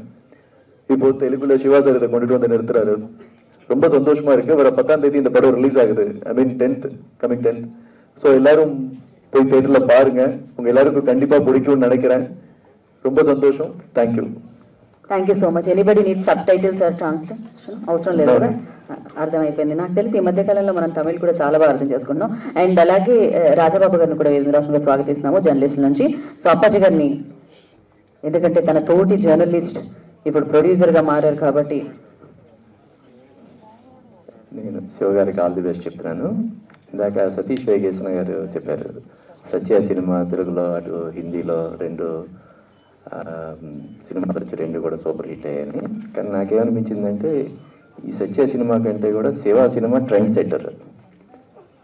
இப்போ தெலுங்குல சிவா சார் இதை கொண்டுட்டு வந்து நிறுத்துறாரு. ரொம்ப சந்தோஷமா இருக்கு. வர 10ஆம் தேதி இந்த படம் ரிலீஸ் ஆகுது. ஐ மீன் 10th, கமிங் 10th. ஸோ எல்லாரும் போய் தியேட்டர்ல பாருங்க, உங்க எல்லாருக்கும் கண்டிப்பா பிடிக்கும்னு நினைக்கிறேன். ரொம்ப சந்தோஷம். Thank you. Thank you so much. Anybody need subtitles or translation? అవసరం లేదు కదా, అర్థమైపోయింది. నాకు తెలిసి ఈ మధ్యకాలంలో మనం తమిళ్ కూడా చాలా బాగా అర్థం చేసుకుంటున్నాం. అండ్ అలాగే రాజబాబు గారిని కూడా వేదికగా స్వాగతిస్తున్నాము జర్నలిస్ట్ నుంచి. సో అప్పాజీ గారిని, ఎందుకంటే తన తోటి జర్నలిస్ట్ ఇప్పుడు ప్రొడ్యూసర్గా మారారు కాబట్టి. నేను శివ గారికి ఆల్ ది బెస్ట్ చెప్తున్నాను. ఇందాక సతీష్ వేగేశ్వర గారు చెప్పారు, సత్య సినిమా తెలుగులో అటు హిందీలో 2 సినిమాలు వచ్చి 2 కూడా సూపర్ హిట్ అయ్యాయని. కానీ నాకేమనిపించిందంటే ఈ సత్య సినిమా కంటే కూడా శివ సినిమా ట్రెండ్ సెట్టర్.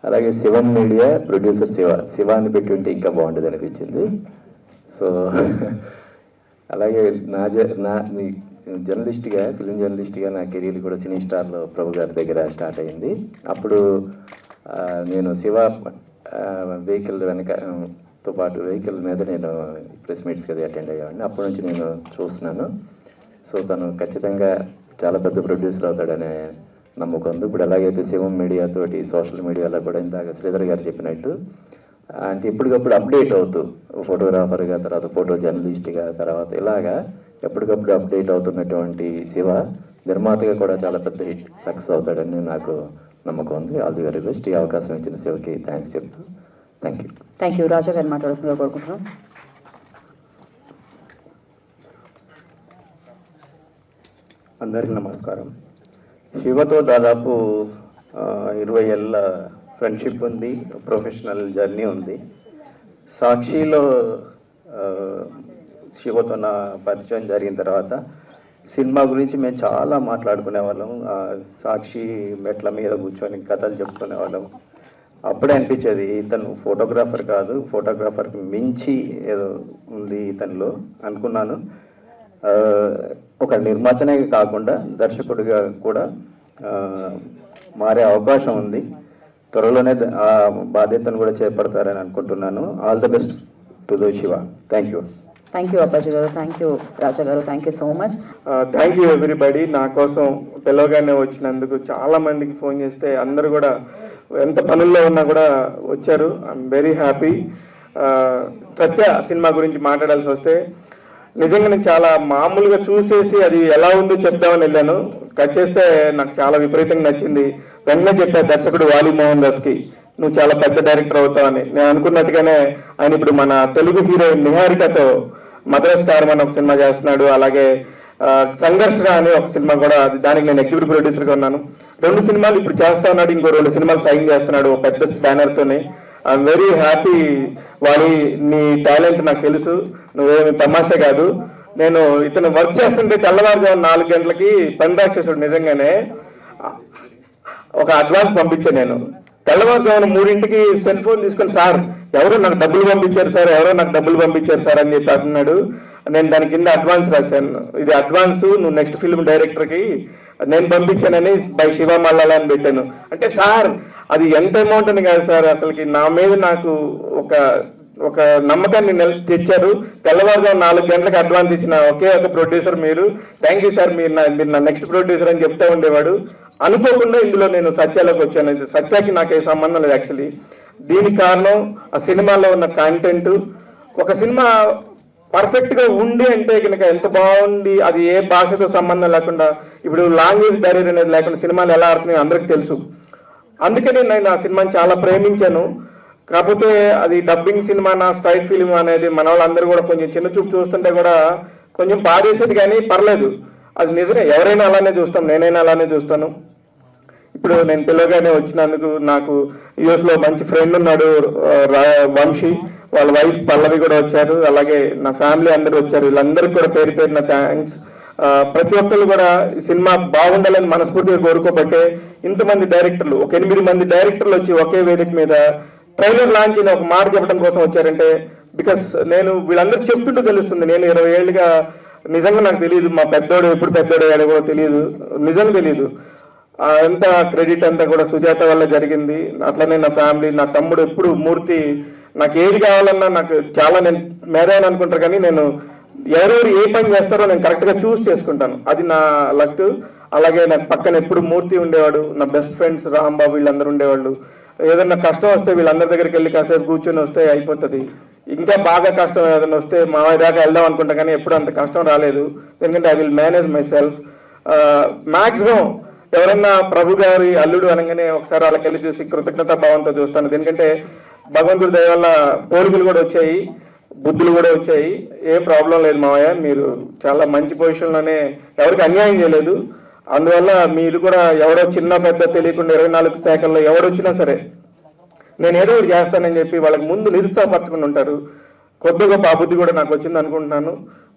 అలాగే శివం మీడియా ప్రొడ్యూసర్ శివ అని పెట్టి ఉంటే ఇంకా బాగుంటుంది అనిపించింది. సో అలాగే జర్నలిస్ట్గా, ఫిలిం జర్నలిస్ట్గా నా కెరీర్ కూడా సినీ స్టార్లో ప్రభు గారి దగ్గర స్టార్ట్ అయింది. అప్పుడు నేను శివ వెహికల్ వెనకతో పాటు వెహికల్ మీద నేను ప్రెస్ మీట్స్కి అది అటెండ్ అయ్యామండి. అప్పటి నుంచి నేను చూస్తున్నాను. సో తను ఖచ్చితంగా చాలా పెద్ద ప్రొడ్యూసర్ అవుతాడనే నమ్మకం ఉంది. ఇప్పుడు ఎలాగైతే శివం మీడియా తోటి సోషల్ మీడియాలో కూడా ఇందాక శ్రీధర్ గారు చెప్పినట్టు అంటే ఎప్పటికప్పుడు అప్డేట్ అవుతూ ఫోటోగ్రాఫర్గా, తర్వాత ఫోటో జర్నలిస్ట్గా, తర్వాత ఇలాగా ఎప్పటికప్పుడు అప్డేట్ అవుతున్నటువంటి శివ నిర్మాతగా కూడా చాలా పెద్ద హిట్ సక్సెస్ అవుతాడని నాకు నమ్మకం ఉంది. All the very best. ఈ అవకాశం ఇచ్చిన శివకి థ్యాంక్స్ చెప్తూ thank you. Thank you. Raja గారు మాట్లాడుతుందిగా కోరుకుంటున్నాం. అందరికీ నమస్కారం. శివతో దాదాపు 20 ఏళ్ళ ఫ్రెండ్షిప్ ఉంది, ప్రొఫెషనల్ జర్నీ ఉంది. సాక్షిలో శివతో నా పరిచయం జరిగిన తర్వాత సినిమా గురించి మేము చాలా మాట్లాడుకునే వాళ్ళం. సాక్షి మెట్ల మీద కూర్చొని కథలు చెప్పుకునే వాళ్ళం. అప్పుడే అనిపించేది ఇతను ఫోటోగ్రాఫర్ కాదు, ఫోటోగ్రాఫర్కి మించి ఏదో ఉంది ఇతనిలో అనుకున్నాను. ఒక నిర్మాతనే కాకుండా దర్శకుడిగా కూడా మారే అవకాశం ఉంది. త్వరలోనే ఆ బాధ్యతను కూడా చేపడతారని అనుకుంటున్నాను. All the best to the Shiva. Thank you. Thank you Appaji గారు, థ్యాంక్ యూ రాజా గారు, thank you so much. Thank you everybody. నా కోసం పిలవగానే వచ్చినందుకు. చాలా మందికి ఫోన్ చేస్తే అందరూ కూడా ఎంత పనుల్లో ఉన్నా కూడా వచ్చారు. I'm very happy. Satya cinema గురించి మాట్లాడాల్సి వస్తే నిజంగా నేను చాలా మామూలుగా చూసేసి అది ఎలా ఉందో చెప్దామని వెళ్ళాను. కట్ చేస్తే నాకు చాలా విపరీతంగా నచ్చింది. వెంటనే చెప్పారు దర్శకుడు వాలి మోహన్ దాస్కి, నువ్వు చాలా పెద్ద డైరెక్టర్ అవుతావని. నేను అనుకున్నట్టుగానే ఆయన ఇప్పుడు మన తెలుగు హీరోయిన్ నిహారికతో మద్రాస్ కారం అని ఒక సినిమా చేస్తున్నాడు. అలాగే సంఘర్షణ అని ఒక సినిమా కూడా, దానికి నేను ఎగ్జిక్యూటివ్ ప్రొడ్యూసర్గా ఉన్నాను. 2 సినిమాలు ఇప్పుడు చేస్తా ఉన్నాడు, ఇంకో 2 సినిమాలు సైన్ చేస్తున్నాడు పెద్ద బ్యానర్తోనే. I'm very happy. వాలి, నీ టాలెంట్ నాకు తెలుసు, నువ్వేమి తమాషా కాదు. నేను ఇతను వర్క్ చేస్తుంటే తెల్లవారుజాము 4 గంటలకి పని రాక్షసుడు నిజంగానే ఒక అడ్వాన్స్ పంపించాను. నేను తెల్లవారుజామున 3ంటికి సెల్ ఫోన్ తీసుకొని, సార్ ఎవరో నాకు డబ్బులు పంపించారు సార్, ఎవరో నాకు డబ్బులు పంపించారు సార్ అని చెప్పి అంటున్నాడు. నేను దాని కింద అడ్వాన్స్ రాశాను, ఇది అడ్వాన్స్, నువ్వు నెక్స్ట్ ఫిల్మ్ డైరెక్టర్కి నేను పంపించానని బై శివ మల్లాల అని పెట్టాను. అంటే సార్ అది ఎంత అమౌంట్ అని కాదు సార్, అసలుకి నా మీద నాకు ఒక నమ్మకాన్ని తెచ్చారు. తెల్లవారుజాము 4 గంటలకు అడ్వాన్స్ ఇచ్చిన ఒకే ఒక ప్రొడ్యూసర్ మీరు. థ్యాంక్ యూ సార్, మీరు నా నెక్స్ట్ ప్రొడ్యూసర్ అని చెప్తా ఉండేవాడు. అనుకోకుండా ఇందులో నేను సత్యాలోకి వచ్చాను. సత్యాకి నాకు ఏ సంబంధం లేదు యాక్చువల్లీ. దీనికి కారణం ఆ సినిమాలో ఉన్న కంటెంట్. ఒక సినిమా పర్ఫెక్ట్ గా ఉంది అంటే కనుక ఎంత బాగుంది, అది ఏ భాషతో సంబంధం లేకుండా, ఇప్పుడు లాంగ్వేజ్ బ్యారియర్ అనేది లేకుండా సినిమాలు ఎలా ఆడుతున్నాయో అందరికి తెలుసు. అందుకని నేను ఆ సినిమాని చాలా ప్రేమించాను. కాకపోతే అది డబ్బింగ్ సినిమా, నా స్ట్రైట్ ఫిలిం అనేది మన వాళ్ళందరూ కూడా కొంచెం చిన్న చూపు చూస్తుంటే కూడా కొంచెం బాధేసేది, కానీ పర్లేదు, అది నిజమే. ఎవరైనా అలానే చూస్తాం, నేనైనా అలానే చూస్తాను. ఇప్పుడు నేను పిల్లగానే వచ్చినందుకు నాకు యుఎస్లో మంచి ఫ్రెండ్ ఉన్నాడు, వంశీ, వాళ్ళ వైఫ్ పల్లవి కూడా వచ్చారు, అలాగే నా ఫ్యామిలీ అందరూ వచ్చారు. వీళ్ళందరికీ కూడా పేరు పేరున థ్యాంక్స్. ప్రతి ఒక్కరు కూడా ఈ సినిమా బాగుండాలని మనస్ఫూర్తిగా కోరుకోబట్టే ఇంతమంది డైరెక్టర్లు, ఒక 8 మంది డైరెక్టర్లు వచ్చి ఒకే వేదిక మీద ట్రైలర్ లాంచ్ అని ఒక మాట చెప్పడం కోసం వచ్చారంటే, బికాస్ నేను వీళ్ళందరూ చెప్తుంటూ తెలుస్తుంది. నేను 20 ఏళ్ళుగా నిజంగా నాకు తెలియదు, మా పెద్దోడు ఎప్పుడు పెద్దోడు అయ్యాడో కూడా తెలియదు, నిజంగా తెలియదు. అంత క్రెడిట్ అంతా కూడా సుజాత వల్ల జరిగింది. అట్లనే నా ఫ్యామిలీ, నా తమ్ముడు ఎప్పుడు మూర్తి, నాకు ఏది కావాలన్నా నాకు చాలా, నేను మేధావిని అనుకుంటారు కానీ నేను ఎవరెవరు ఏ పని చేస్తారో నేను కరెక్ట్గా చూస్ చేసుకుంటాను, అది నా లక్. అలాగే నాకు పక్కన ఎప్పుడు మూర్తి ఉండేవాడు, నా బెస్ట్ ఫ్రెండ్స్ రాంబాబు వీళ్ళందరూ ఉండేవాళ్ళు. ఏదన్నా కష్టం వస్తే వీళ్ళందరి దగ్గరికి వెళ్ళి కాసేపు కూర్చొని వస్తే అయిపోతుంది. ఇంకా బాగా కష్టం ఏదైనా వస్తే మా దాకా వెళ్దాం అనుకుంటా, కానీ ఎప్పుడు అంత కష్టం రాలేదు. ఎందుకంటే I will manage my self. Maximum ఎవరన్నా ప్రభు గారి అల్లుడు అనగానే ఒకసారి వాళ్ళకి వెళ్ళి చూసి కృతజ్ఞతా భావంతో చూస్తాను. ఎందుకంటే భగవంతుడి దయ వల్ల పోలికలు కూడా వచ్చాయి, బుద్ధులు కూడా వచ్చాయి. ఏ ప్రాబ్లం లేదు మావయ్య, మీరు చాలా మంచి పొజిషన్లోనే, ఎవరికి అన్యాయం చేయలేదు. అందువల్ల మీరు కూడా ఎవరో చిన్న పెద్ద తెలియకుండా 24 శాఖల్లో ఎవరొచ్చినా సరే నేను ఏదో ఒకటి చేస్తానని చెప్పి వాళ్ళకి ముందు నిరుత్సాహపరచుకుని ఉంటారు. కొద్ది గొప్ప అబుద్ధి కూడా నాకు వచ్చింది అనుకుంటున్నాను.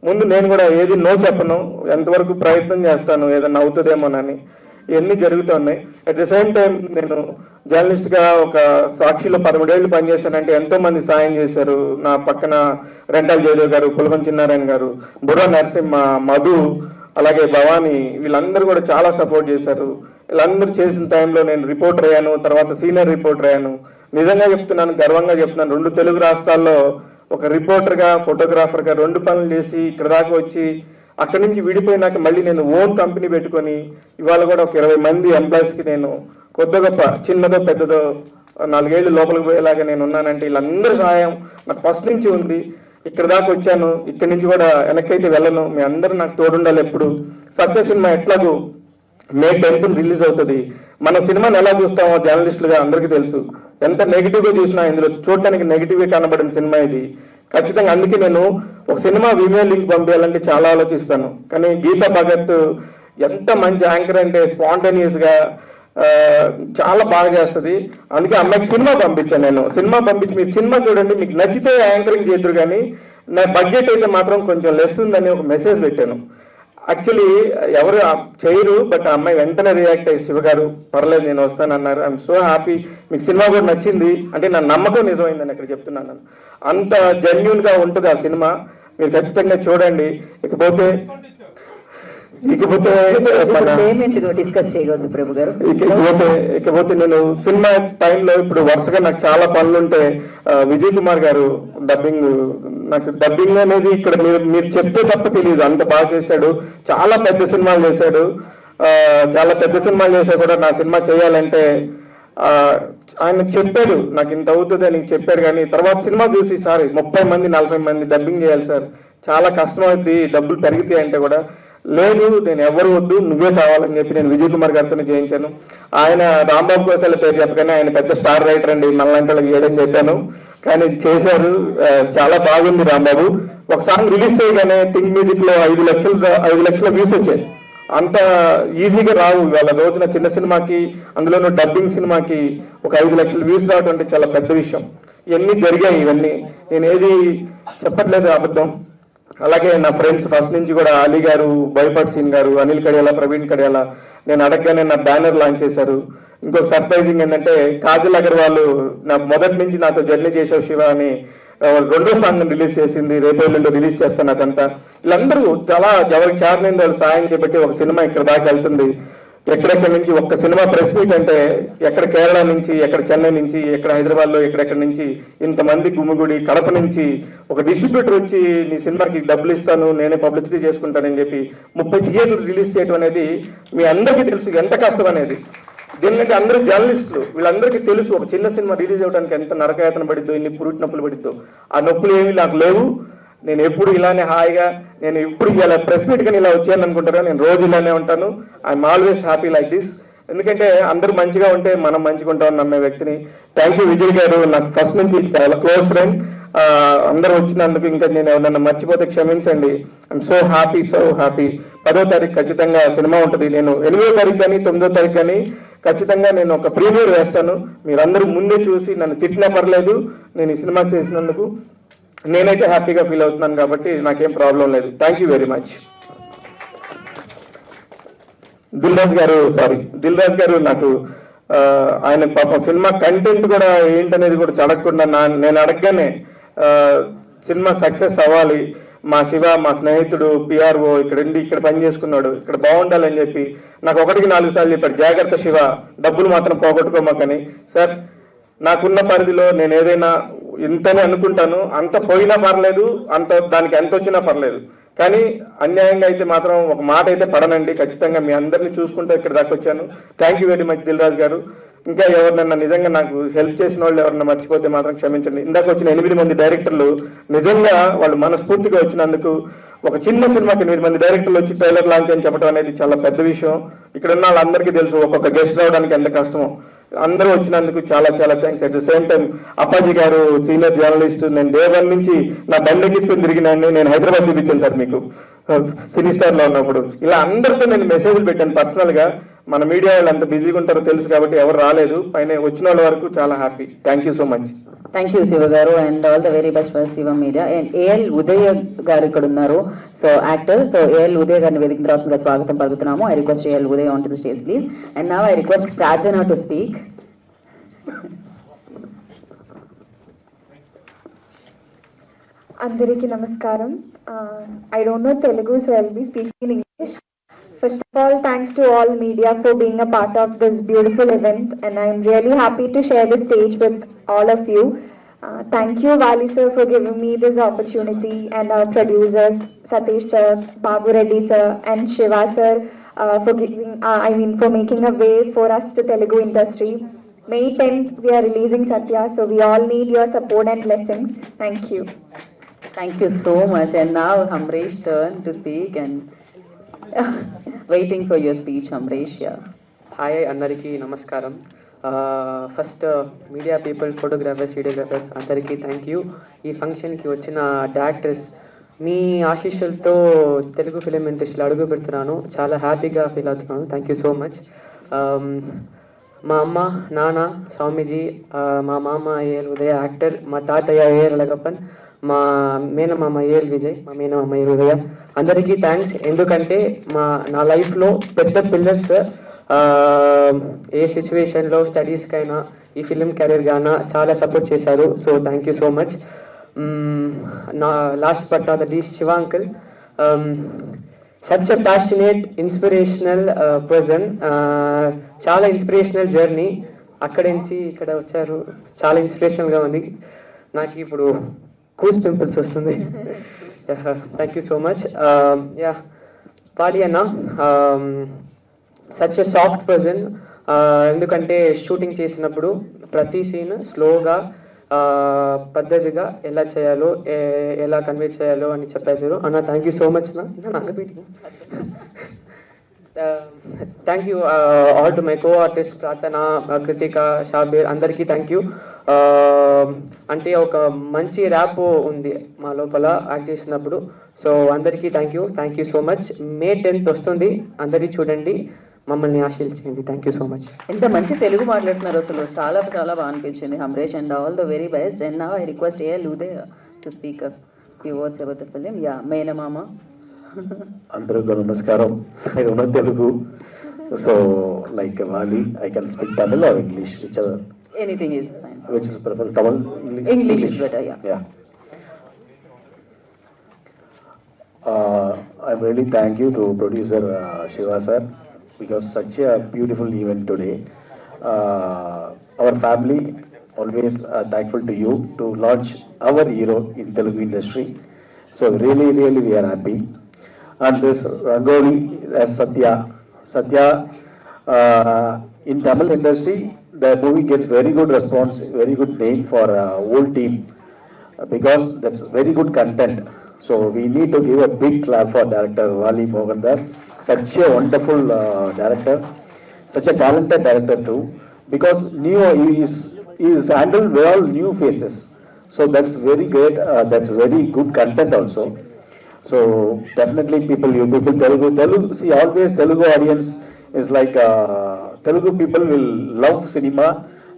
ముందు నేను కూడా ఏది నో చెప్పను, ఎంతవరకు ప్రయత్నం చేస్తాను ఏదన్నా అవుతుందేమోనని. ఇవన్నీ జరుగుతున్నాయి. అట్ ది సేమ్ టైం నేను జర్నలిస్ట్గా ఒక సాక్షిలో 13 ఏళ్ళు పనిచేశానంటే ఎంతో మంది సాయం చేశారు. నా పక్కన రెంటాల జయదేవ్ గారు, పులగం చిన్నారాయణ గారు, బుర్ర నరసింహ, మధు, అలాగే భవానీ, వీళ్ళందరూ కూడా చాలా సపోర్ట్ చేశారు. వీళ్ళందరూ చేసిన టైంలో నేను రిపోర్టర్ అయ్యాను, తర్వాత సీనియర్ రిపోర్టర్ అయ్యాను. నిజంగా చెప్తున్నాను, గర్వంగా చెప్తున్నాను, 2 తెలుగు రాష్ట్రాల్లో ఒక రిపోర్టర్గా, ఫోటోగ్రాఫర్గా 2 పనులు చేసి ఇక్కడ దాకా వచ్చి అక్కడి నుంచి విడిపోయినాక మళ్ళీ నేను ఓన్ కంపెనీ పెట్టుకొని ఇవాళ కూడా ఒక 20 మంది ఎంప్లాయీస్కి నేను కొద్ది గొప్ప, చిన్నదో పెద్దదో 4 ఏళ్ళు లోపలికి పోయేలాగా నేను ఉన్నానంటే వీళ్ళందరూ సహాయం నాకు ఫస్ట్ నుంచి ఉంది. ఇక్కడ దాకా వచ్చాను, ఇక్కడి నుంచి కూడా వెనక్కైతే వెళ్ళను. మీ అందరూ నాకు తోడుండాలి ఎప్పుడు. సత్య సినిమా ఎట్లాగూ May 10th రిలీజ్ అవుతుంది. మన సినిమాని ఎలా చూస్తామో జర్నలిస్టులుగా అందరికీ తెలుసు. ఎంత నెగిటివ్గా చూసినా ఇందులో చూడటానికి నెగిటివ్గా కనబడిన సినిమా ఇది. ఖచ్చితంగా అందుకే నేను ఒక సినిమా విమో లింక్ పంపించాలంటే చాలా ఆలోచిస్తాను. కానీ గీతా భగత్ ఎంత మంచి యాంకర్ అంటే స్పాంటేనియస్గా చాలా బాగా చేస్తుంది. అందుకే అమ్మాయికి సినిమా పంపించాను. నేను సినిమా పంపించి మీరు సినిమా చూడండి, మీకు నచ్చితే యాంకరింగ్ చేద్దరు, కానీ నా బడ్జెట్ అయితే మాత్రం కొంచెం లెస్ ఉందని ఒక మెసేజ్ పెట్టాను. యాక్చువల్లీ ఎవరు చేయరు, బట్ ఆ అమ్మాయి వెంటనే రియాక్ట్ అయ్యి శివ గారు పర్లేదు నేను వస్తానన్నారు. I'm so happy. మీకు సినిమా కూడా నచ్చింది అంటే నా నమ్మకం నిజమైందని అక్కడ చెప్తున్నాను. అంత జెన్యూన్గా ఉంటుంది ఆ సినిమా, మీరు ఖచ్చితంగా చూడండి. ఇకపోతే నేను సినిమా టైంలో ఇప్పుడు వరుసగా నాకు చాలా పనులు ఉంటే విజయ్ కుమార్ గారు డబ్బింగ్, నాకు డబ్బింగ్ అనేది ఇక్కడ మీరు చెప్తే తప్ప తెలియదు, అంత బాగా చేశాడు. చాలా పెద్ద సినిమాలు చేశాడు, చాలా పెద్ద సినిమాలు చేసా కూడా నా సినిమా చేయాలంటే ఆయన చెప్పాడు నాకు ఇంత అవుతుంది అని చెప్పాడు. కానీ తర్వాత సినిమా చూసి సార్ 30 మంది 40 మంది డబ్బింగ్ చేయాలి సార్, చాలా కష్టం అవుద్ది, డబ్బులు పెరుగుతాయి అంటే కూడా లేదు, నేను ఎవరు వద్దు, నువ్వే కావాలని చెప్పి నేను విజయ్ కుమార్ గారితో చేయించాను. ఆయన రాంబాబు గోసాల పేరు చెప్పగానే ఆయన పెద్ద స్టార్ రైటర్ అండి, మనలాంటి చేయడం చెప్పాను, కానీ చేశారు. చాలా బాగుంది రాంబాబు. ఒక సాంగ్ రిలీజ్ చేయగానే థింక్ మ్యూజిక్ లో 5 లక్షల వ్యూస్ వచ్చాయి. అంత ఈజీగా రావు. ఇవాళ రోజున చిన్న సినిమాకి, అందులోనూ డబ్బింగ్ సినిమాకి ఒక 5 లక్షల వ్యూస్ రావడం అంటే చాలా పెద్ద విషయం. ఇవన్నీ జరిగాయి. ఇవన్నీ నేను ఏది చెప్పట్లేదు అబద్ధం. అలాగే నా ఫ్రెండ్స్ ఫస్ట్ నుంచి కూడా అలీ గారు, బోయపాటి సీన్ గారు, అనిల్ కడియాల, ప్రవీణ్ కడియాల, నేను అడగగానే నా బ్యానర్ లాంచ్ చేశారు. ఇంకొక సర్ప్రైజింగ్ ఏంటంటే కాజల్ అగర్వాల్ నాకు మొదటి నుంచి నాతో జర్నీ చేసావు శివ అని 2వ సాంగ్ రిలీజ్ చేసింది. రేపు రిలీజ్ చేస్తాను. అదంతా వీళ్ళందరూ చాలా ఎవరికి చేరలేని వాళ్ళు సాయం చేపట్టి ఒక సినిమా ఇక్కడ దాకా వెళ్తుంది. ఎక్కడెక్కడి నుంచి ఒక్క సినిమా ప్రెస్ మీట్ అంటే ఎక్కడ కేరళ నుంచి, ఎక్కడ చెన్నై నుంచి, ఎక్కడ హైదరాబాద్లో, ఎక్కడెక్కడి నుంచి ఇంతమంది గుమ్మిగుడి, కడప నుంచి ఒక డిస్ట్రిబ్యూటర్ వచ్చి నీ సినిమాకి డబ్బులు ఇస్తాను, నేనే పబ్లిసిటీ చేసుకుంటానని చెప్పి 30 థియేటర్లు రిలీజ్ చేయడం అనేది మీ అందరికీ తెలుసు ఎంత కష్టం అనేది. దీనికంటే అందరూ జర్నలిస్టులు, వీళ్ళందరికీ తెలుసు ఒక చిన్న సినిమా రిలీజ్ అవ్వడానికి ఎంత నరకయాతన పడిద్దో, ఇన్ని పురుటి నొప్పులు పడిద్దో. ఆ నొప్పులు ఏమీ నాకు లేవు. నేను ఎప్పుడు ఇలానే హాయిగా, నేను ఇప్పుడు ఇలా ప్రెస్ మీట్ కానీ ఇలా వచ్చాను అనుకుంటారా, నేను రోజు ఇలానే ఉంటాను. I'm always happy like this. ఎందుకంటే అందరూ మంచిగా ఉంటే మనం మంచిగా ఉంటామని నమ్మే వ్యక్తిని. థ్యాంక్ యూ విజయ్ గారు, నాకు ఫస్ట్ నుంచి చాలా క్లోజ్ ఫ్రెండ్. అందరూ వచ్చినందుకు ఇంకా నేను ఎవరన్నా మర్చిపోతే క్షమించండి. I'm so happy. 10వ తారీఖు ఖచ్చితంగా సినిమా ఉంటుంది. నేను 8వ తారీఖు కానీ 9వ తారీఖు కానీ ఖచ్చితంగా నేను ఒక ప్రీమియర్ వేస్తాను. మీరందరూ ముందే చూసి నన్ను తిట్టినా పర్లేదు, నేను ఈ సినిమా చేసినందుకు నేనైతే హ్యాపీగా ఫీల్ అవుతున్నాను కాబట్టి నాకేం ప్రాబ్లం లేదు. Thank you very much. Dil Raju గారు నాకు ఆయన పాపం సినిమా కంటెంట్ కూడా ఏంటనేది కూడా అడగకుండా నేను అడగగానే సినిమా సక్సెస్ అవ్వాలి, మా శివ మా స్నేహితుడు పిఆర్ఓ ఇక్కడ పని చేసుకున్నాడు, ఇక్కడ బాగుండాలని చెప్పి నాకు 1కి 4 సార్లు చెప్పాడు, జాగ్రత్త శివ, డబ్బులు మాత్రం పోగొట్టుకోమాకని. సార్ నాకున్న పరిధిలో నేను ఏదైనా ఇంతనే అనుకుంటాను, అంత పోయినా పర్లేదు, దానికి ఎంత వచ్చినా పర్లేదు, కానీ అన్యాయంగా అయితే మాత్రం ఒక మాట అయితే పడనండి. ఖచ్చితంగా మీ అందరినీ చూసుకుంటూ ఇక్కడ దాకా వచ్చాను. Thank you very much Dil Raju గారు. ఇంకా ఎవరినన్నా నిజంగా నాకు హెల్ప్ చేసిన వాళ్ళు ఎవరన్నా మర్చిపోతే మాత్రం క్షమించండి. ఇందాక వచ్చిన 8 మంది డైరెక్టర్లు నిజంగా వాళ్ళు మనస్ఫూర్తిగా వచ్చినందుకు, ఒక చిన్న సినిమాకి 8 మంది డైరెక్టర్లు వచ్చి ట్రైలర్ లాంచ్ అని చెప్పడం అనేది చాలా పెద్ద విషయం. ఇక్కడ ఉన్న వాళ్ళందరికీ తెలుసు ఒక్కొక్క గెస్ట్ రావడానికి ఎంత కష్టమో. అందరూ వచ్చినందుకు చాలా thanks. At the same time Appaji గారు సీనియర్ జర్నలిస్ట్, నేను డే 1 నుంచి నా బండి ఎక్కించుకుని తిరిగినాన్ని నేను హైదరాబాద్ చూపించాను సార్ మీకు సినీ స్టార్ లో ఉన్నప్పుడు. ఇలా అందరితో నేను మెసేజ్లు పెట్టాను పర్సనల్ గా. మన మీడియా వాళ్ళు అంత బిజీగా ఉంటారో తెలుసు కాబట్టి ఎవరు రాలేదు. పైన వచ్చిన వాళ్ళ వరకు చాలా happy. Thank you so much. Thank you Shiva గారు, and all the very best for Shiva media. And AL Uday గారు ఇక్కడ ఉన్నారు, so actor. So AL Uday గారిని వేదిక రాష్ట్రంగా స్వాగతం పలుకుతున్నాము. I request AL Uday on to the stage please. And now I request Prarthana to speak. అందరికీ నమస్కారం. I don't know Telugu, so I'll be speaking in English. First of all, thanks to all media for being a part of this beautiful event, and I'm really happy to share the stage with all of you. Thank you, Vali sir, for giving me this opportunity, and our producers, Satish sir, Babu Reddy sir, and Shiva sir, for making a way for us to Telugu industry. May 10th, we are releasing Satya, so we all need your support and blessings. Thank you. Thank you so much. And now Hamresh turn to speak, and waiting for your speech, Hamresh. Yeah. Hi, Andariki Namaskaram. First, media people, photographers, videographers, Andariki, thank you. ఈ ఫంక్షన్కి వచ్చిన డైరెక్టర్స్, మీ ఆశీస్సులతో తెలుగు ఫిలిం ఇండస్ట్రీలో అడుగు పెడుతున్నాను. చాలా హ్యాపీగా ఫీల్ అవుతున్నాను. Thank you so much. మా అమ్మ, నాన్న స్వామీజీ, మా మామ ఏఎల్ ఉదయ యాక్టర్, మా తాతయ్య ఏఎల్ అలగప్పన్, మా మేనమామ ఏఎల్ విజయ్, మా మేనమామ ఏఎల్ ఉదయ, అందరికీ థ్యాంక్స్. ఎందుకంటే నా లైఫ్లో పెద్ద పిల్లర్స్, ఏ సిచ్యువేషన్లో స్టడీస్కైనా ఈ ఫిలిం కెరీర్ గానా చాలా సపోర్ట్ చేశారు. So thank you so much. నా last but not the least, Shiva uncle, such a passionate, inspirational person. చాలా ఇన్స్పిరేషనల్ జర్నీ. అక్కడి నుంచి ఇక్కడ వచ్చారు, చాలా ఇన్స్పిరేషనల్గా ఉంది. నాకు ఇప్పుడు కూస్ పింపుల్స్ వస్తుంది. Thank you so much. Yeah, Pali అన్న సచ్ ఎ సాఫ్ట్ పర్సన్. ఎందుకంటే షూటింగ్ చేసినప్పుడు ప్రతి సీన్ స్లోగా పద్ధతిగా ఎలా చేయాలో ఎలా కన్వే చేయాలో అని చెప్పారు. అన్న థ్యాంక్ యూ సో మచ్ నాకు thank you all to my co artist ప్రార్థన, కృతిక, షాబీర్ అందరికీ థ్యాంక్ యూ. అంటే ఒక మంచి ర్యాప్ ఉంది మా లోపల యాక్ట్ చేసినప్పుడు. సో అందరికీ thank you so much. May 10th వస్తుంది, అందరికీ చూడండి, మమ్మల్ని ఆశీర్వదించండి. Thank you so much. ఎంత మంచి తెలుగు మాట్లాడుతున్నారు అసలు, చాలా చాలా బాగా అనిపించింది Amaresh, and all the very best. And now I request A.L. Uday to speak few words about the film. Yeah, మేనమామ. అందరికీ నమస్కారం. I don't know Telugu, so like Wali, I can speak Tamil or English, whichever. Anything is fine. Which is preferred? Tamil, English is better, yeah. Yeah. I'm really thank you to producer Shiva sir, because such a beautiful event today. Our family always thankful to you to launch our hero in Telugu industry. So really we are happy. And this Rangoli as Satya in Tamil industry, the movie gets very good response, very good name for whole team, because that's very good content. So we need to give a big clap for director Wali Mohan Das, such a wonderful director, such a talented director too, because he is handled well new faces. So that's very great, that's very good content also. So definitely you people Telugu, see always Telugu audience is like Telugu people will love cinema.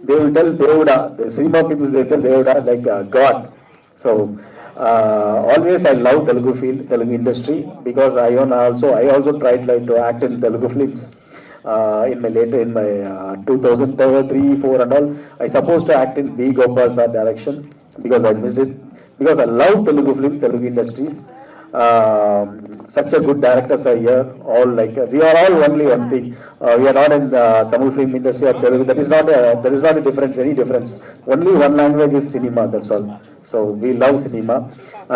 They will tell Devuda, the cinema people they tell Devuda like God. So always I love Telugu field, Telugu industry, because I also tried like to act in Telugu films in my 2003-4 and all. I supposed to act in B. Gopal sir direction, because I missed it, because I love Telugu film, Telugu industries. Such a good directors are here. All like we are all only one thing. We are not in the Tamil film industry or Telugu. That is not a difference. Any difference. Only one language is cinema. That's all. So we love cinema,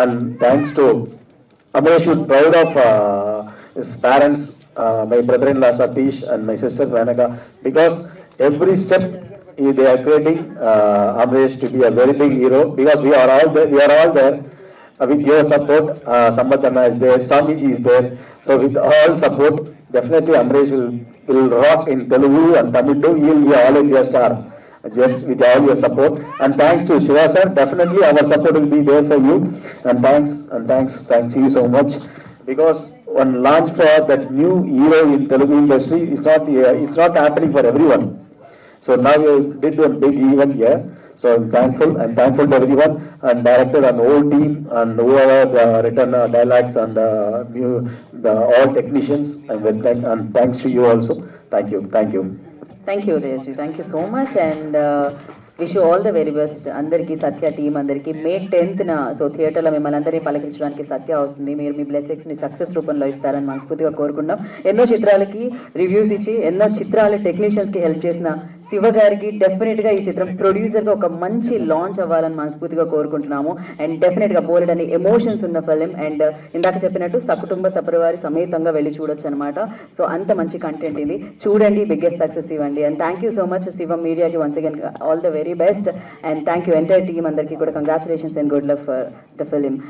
and thanks to Amaresh, proud of his parents, my brother-in-law Satish and my sister Ranaka, because every step they are creating Amaresh to be a very big hero, because we are all there. With your support, Sambatana is there, Samiji is there. So with all support, definitely Amaresh will rock in Telugu and Tamil too. He will be all India star, just with all your support. And thanks to Shiva sir, definitely our support will be there for you. And thanks you so much, because one launch for that new hero in Telugu industry, it's not happening for everyone. So now you did one big event here. So I'm thankful to everyone, and director and whole team, and whoever written dialogues and all technicians. I'm very and thanks to you also. Thank you. Thank you, Uday. Thank you so much, and wish you all the very best. అందరికీ సత్య టీమ్ అందరికీ May 10th సో థియేటర్లో మిమ్మల్ని అందరినీ పలకరించడానికి సత్య వస్తుంది. మీరు మీ బ్లెస్సింగ్స్ని సక్సెస్ రూపంలో ఇస్తారని మనస్ఫూర్తిగా కోరుకుంటాం. ఎన్నో చిత్రాలకి రివ్యూస్ ఇచ్చి ఎన్నో చిత్రాల టెక్నీషియన్స్కి హెల్ప్ చేసిన శివ గారికి డెఫినెట్గా ఈ చిత్రం ప్రొడ్యూసర్గా ఒక మంచి లాంచ్ అవ్వాలని మనస్ఫూర్తిగా కోరుకుంటున్నాము. అండ్ డెఫినెట్గా బోల్డ్ అని ఎమోషన్స్ ఉన్న ఫిలిం, అండ్ ఇందాక చెప్పినట్టు సకుటుంబ సపరివారి సమేతంగా వెళ్ళి చూడొచ్చు అనమాట. సో అంత మంచి కంటెంట్ ఇది, చూడండి, బిగ్గెస్ట్ సక్సెస్ ఇవ్వండి. And thank you so much Shivam మీడియాకి once again all the very best, and thank you entire team అందరికీ కూడా congratulations and good luck for the film.